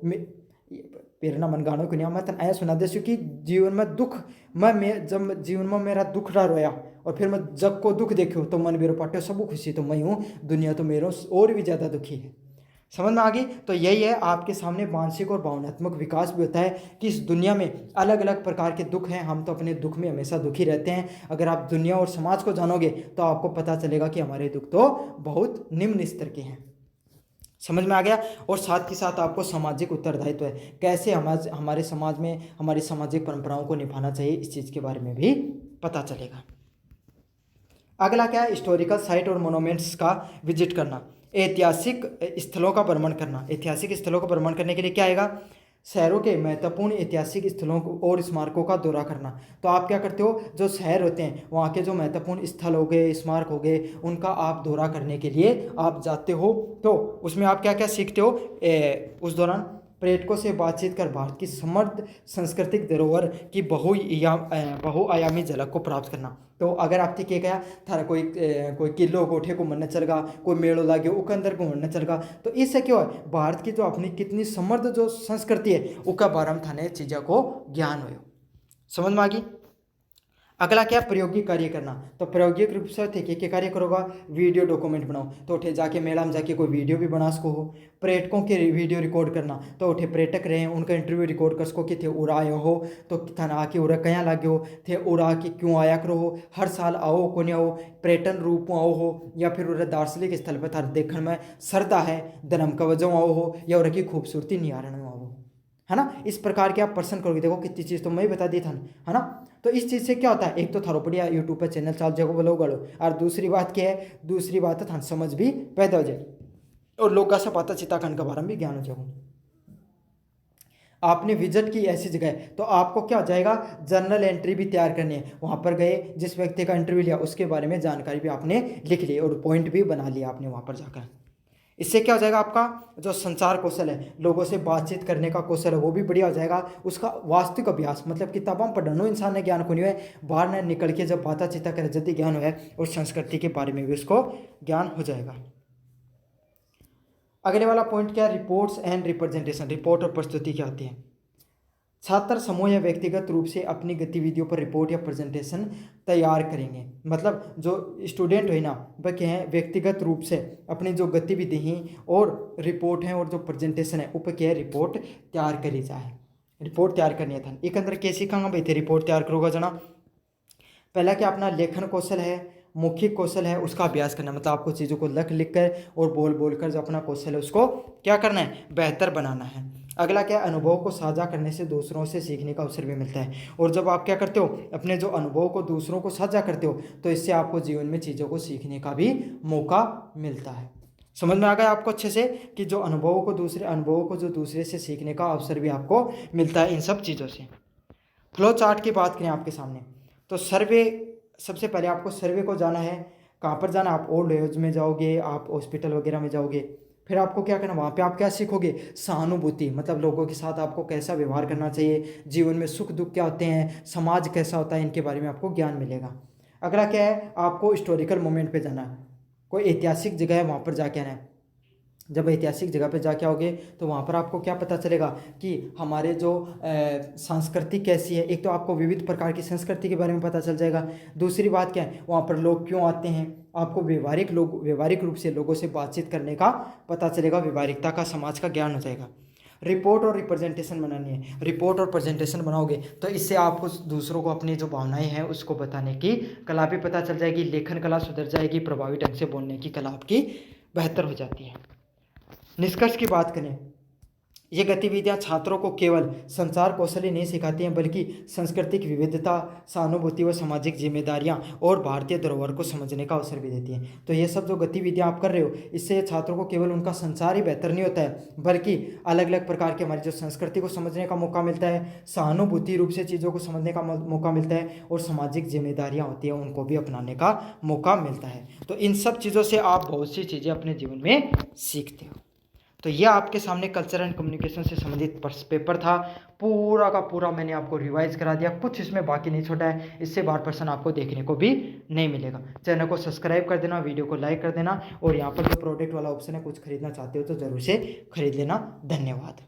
प्रेरणा मन गानों को नहीं, मैं तन आया सुना दे कि जीवन में दुख, मैं जब जीवन में मेरा दुख रहा रोया और फिर मैं जग को दुख देखो तो मन मेरे पाटे सब खुशी तो मैं हूँ, दुनिया तो मेरे और भी ज़्यादा दुखी है। समझ में आ गई। तो यही है, आपके सामने मानसिक और भावनात्मक विकास भी होता है कि इस दुनिया में अलग अलग प्रकार के दुख हैं, हम तो अपने दुख में हमेशा दुखी रहते हैं। अगर आप दुनिया और समाज को जानोगे तो आपको पता चलेगा कि हमारे दुख तो बहुत निम्न स्तर के हैं। समझ में आ गया। और साथ ही साथ आपको सामाजिक उत्तरदायित्व है, कैसे हमारे समाज में हमारी सामाजिक परंपराओं को निभाना चाहिए, इस चीज़ के बारे में भी पता चलेगा। अगला क्या है, हिस्टोरिकल साइट और मोनूमेंट्स का विजिट करना, ऐतिहासिक स्थलों का भ्रमण करना। ऐतिहासिक स्थलों का भ्रमण करने के लिए क्या आएगा, शहरों के महत्वपूर्ण ऐतिहासिक स्थलों को और स्मारकों का दौरा करना। तो आप क्या करते हो, जो शहर होते हैं वहाँ के जो महत्वपूर्ण स्थल हो गए, स्मारक हो गए, उनका आप दौरा करने के लिए आप जाते हो। तो उसमें आप क्या क्या सीखते हो, उस दौरान पर्यटकों से बातचीत कर भारत की समृद्ध सांस्कृतिक धरोहर की बहुआयामी झलक को प्राप्त करना। तो अगर आपके क्या गया थारा कोई किलो कोठे को मन चल गा, कोई मेड़ो लागे उके अंदर को मन चल गा, तो इससे क्या है भारत की जो अपनी कितनी समृद्ध जो संस्कृति है उसका बारे में थाने चीज़ों को ज्ञान हो। समझ में आ गई। अगला क्या, प्रायोगिक कार्य करना। तो प्रायोगिक रूप से थे क्या कार्य करोगा, वीडियो डॉक्यूमेंट बनाओ। तो उठे जाके मेला में जाके कोई वीडियो भी बना सको हो। पर्यटकों के वीडियो रिकॉर्ड करना। तो उठे पर्यटक रहे उनका इंटरव्यू रिकॉर्ड कर सको कि थे उरा आयो हो, तो थाना आके उरा कहाँ लागे हो, थे उरा के क्यों आया करो हो, हर साल आओ को नहीं आओ, पर्यटन रूप में आओ हो, या फिर उरा दार्शनिक स्थल पर थार देखने में श्रद्धा है धर्म का वजह आओ हो, या उरा की खूबसूरती निहारण में आओ हो, है ना। इस प्रकार के आप प्रश्न करोगे। देखो कितनी चीज़ तो मैं ही बता दी था, है ना। तो इस चीज़ से क्या होता है, एक तो थारो बढ़िया यूट्यूब पर चैनल चाल जगह बोलो गलो, और दूसरी बात क्या है, दूसरी बात है थान समझ भी पैदा हो जाए और लोग से पता चिताखंड के बारे में भी ज्ञान हो जाए। आपने विजिट की ऐसी जगह है तो आपको क्या हो जाएगा, जर्नल एंट्री भी तैयार करनी है। वहाँ पर गए, जिस व्यक्ति का इंटरव्यू लिया उसके बारे में जानकारी भी आपने लिख ली और पॉइंट भी बना लिया आपने वहाँ पर जाकर। इससे क्या हो जाएगा, आपका जो संचार कौशल है, लोगों से बातचीत करने का कौशल है, वो भी बढ़िया हो जाएगा। उसका वास्तविक अभ्यास मतलब किताबों में पढ़नो इंसान ने ज्ञान को नहीं है, बाहर न निकल के जब बातचीत करे जल्दी ज्ञान है और संस्कृति के बारे में भी उसको ज्ञान हो जाएगा। अगले वाला पॉइंट क्या है, रिपोर्ट्स एंड रिप्रेजेंटेशन। रिपोर्ट और प्रस्तुति क्या होती है। छात्र समूह या व्यक्तिगत रूप से अपनी गतिविधियों पर रिपोर्ट या प्रेजेंटेशन तैयार करेंगे। मतलब जो स्टूडेंट है ना वह क्या है, व्यक्तिगत रूप से अपनी जो गतिविधि हैं और रिपोर्ट हैं और जो प्रेजेंटेशन है ऊपर क्या है, रिपोर्ट तैयार करी जाए। रिपोर्ट तैयार करनी है था एक अंदर कैसी कहाँ भाई थे रिपोर्ट तैयार करोगा जना। पहला क्या अपना लेखन कौशल है, मौखिक कौशल है, उसका अभ्यास करना। मतलब आपको चीज़ों को लिख कर और बोल कर जो अपना कौशल है उसको क्या करना है, बेहतर बनाना है। अगला क्या, अनुभव को साझा करने से दूसरों से सीखने का अवसर भी मिलता है। और जब आप क्या करते हो, अपने जो अनुभव को दूसरों को साझा करते हो तो इससे आपको जीवन में चीज़ों को सीखने का भी मौका मिलता है। समझ में आ गया आपको अच्छे से कि जो अनुभवों को जो दूसरे से सीखने का अवसर भी आपको मिलता है इन सब चीज़ों से। फ्लो चार्ट की बात करें आपके सामने, तो सर्वे, सबसे पहले आपको सर्वे को जाना है। कहाँ पर जाना, आप ओल्ड एज में जाओगे, आप हॉस्पिटल वगैरह में जाओगे। फिर आपको क्या करना, वहाँ पे आप क्या सीखोगे, सहानुभूति। मतलब लोगों के साथ आपको कैसा व्यवहार करना चाहिए, जीवन में सुख दुख क्या होते हैं, समाज कैसा होता है, इनके बारे में आपको ज्ञान मिलेगा। अगला क्या है, आपको हिस्टोरिकल मोमेंट पे जाना है। कोई ऐतिहासिक जगह है वहाँ पर जाके आना है। जब ऐतिहासिक जगह पे जाके आओगे तो वहाँ पर आपको क्या पता चलेगा कि हमारे जो संस्कृति कैसी है। एक तो आपको विविध प्रकार की संस्कृति के बारे में पता चल जाएगा। दूसरी बात क्या है, वहाँ पर लोग क्यों आते हैं, आपको व्यवहारिक रूप से लोगों से बातचीत करने का पता चलेगा, व्यवहारिकता का, समाज का ज्ञान हो जाएगा। रिपोर्ट और रिप्रेजेंटेशन बनानी है। रिपोर्ट और प्रेजेंटेशन बनाओगे तो इससे आपको दूसरों को अपनी जो भावनाएं हैं उसको बताने की कला भी पता चल जाएगी, लेखन कला सुधर जाएगी, प्रभावी ढंग से बोलने की कला आपकी बेहतर हो जाती है। निष्कर्ष की बात करें, ये गतिविधियां छात्रों को केवल संचार कौशल ही नहीं सिखाती हैं बल्कि सांस्कृतिक विविधता, सहानुभूति व सामाजिक जिम्मेदारियां और भारतीय धरोहर को समझने का अवसर भी देती हैं। तो ये सब जो गतिविधियां आप कर रहे हो इससे छात्रों को केवल उनका संचार ही बेहतर नहीं होता है बल्कि अलग अलग प्रकार की हमारी जो संस्कृति को समझने का मौका मिलता है, सहानुभूति रूप से चीज़ों को समझने का मौका मिलता है और सामाजिक जिम्मेदारियाँ होती हैं उनको भी अपनाने का मौका मिलता है। तो इन सब चीज़ों से आप बहुत सी चीज़ें अपने जीवन में सीखते हो। तो यह आपके सामने कल्चर एंड कम्युनिकेशन से संबंधित पेपर था। पूरा का पूरा मैंने आपको रिवाइज करा दिया, कुछ इसमें बाकी नहीं छोड़ा है। इससे बार पर्सन आपको देखने को भी नहीं मिलेगा। चैनल को सब्सक्राइब कर देना, वीडियो को लाइक कर देना और यहाँ पर जो प्रोडक्ट वाला ऑप्शन है कुछ खरीदना चाहते हो तो ज़रूर से खरीद लेना। धन्यवाद।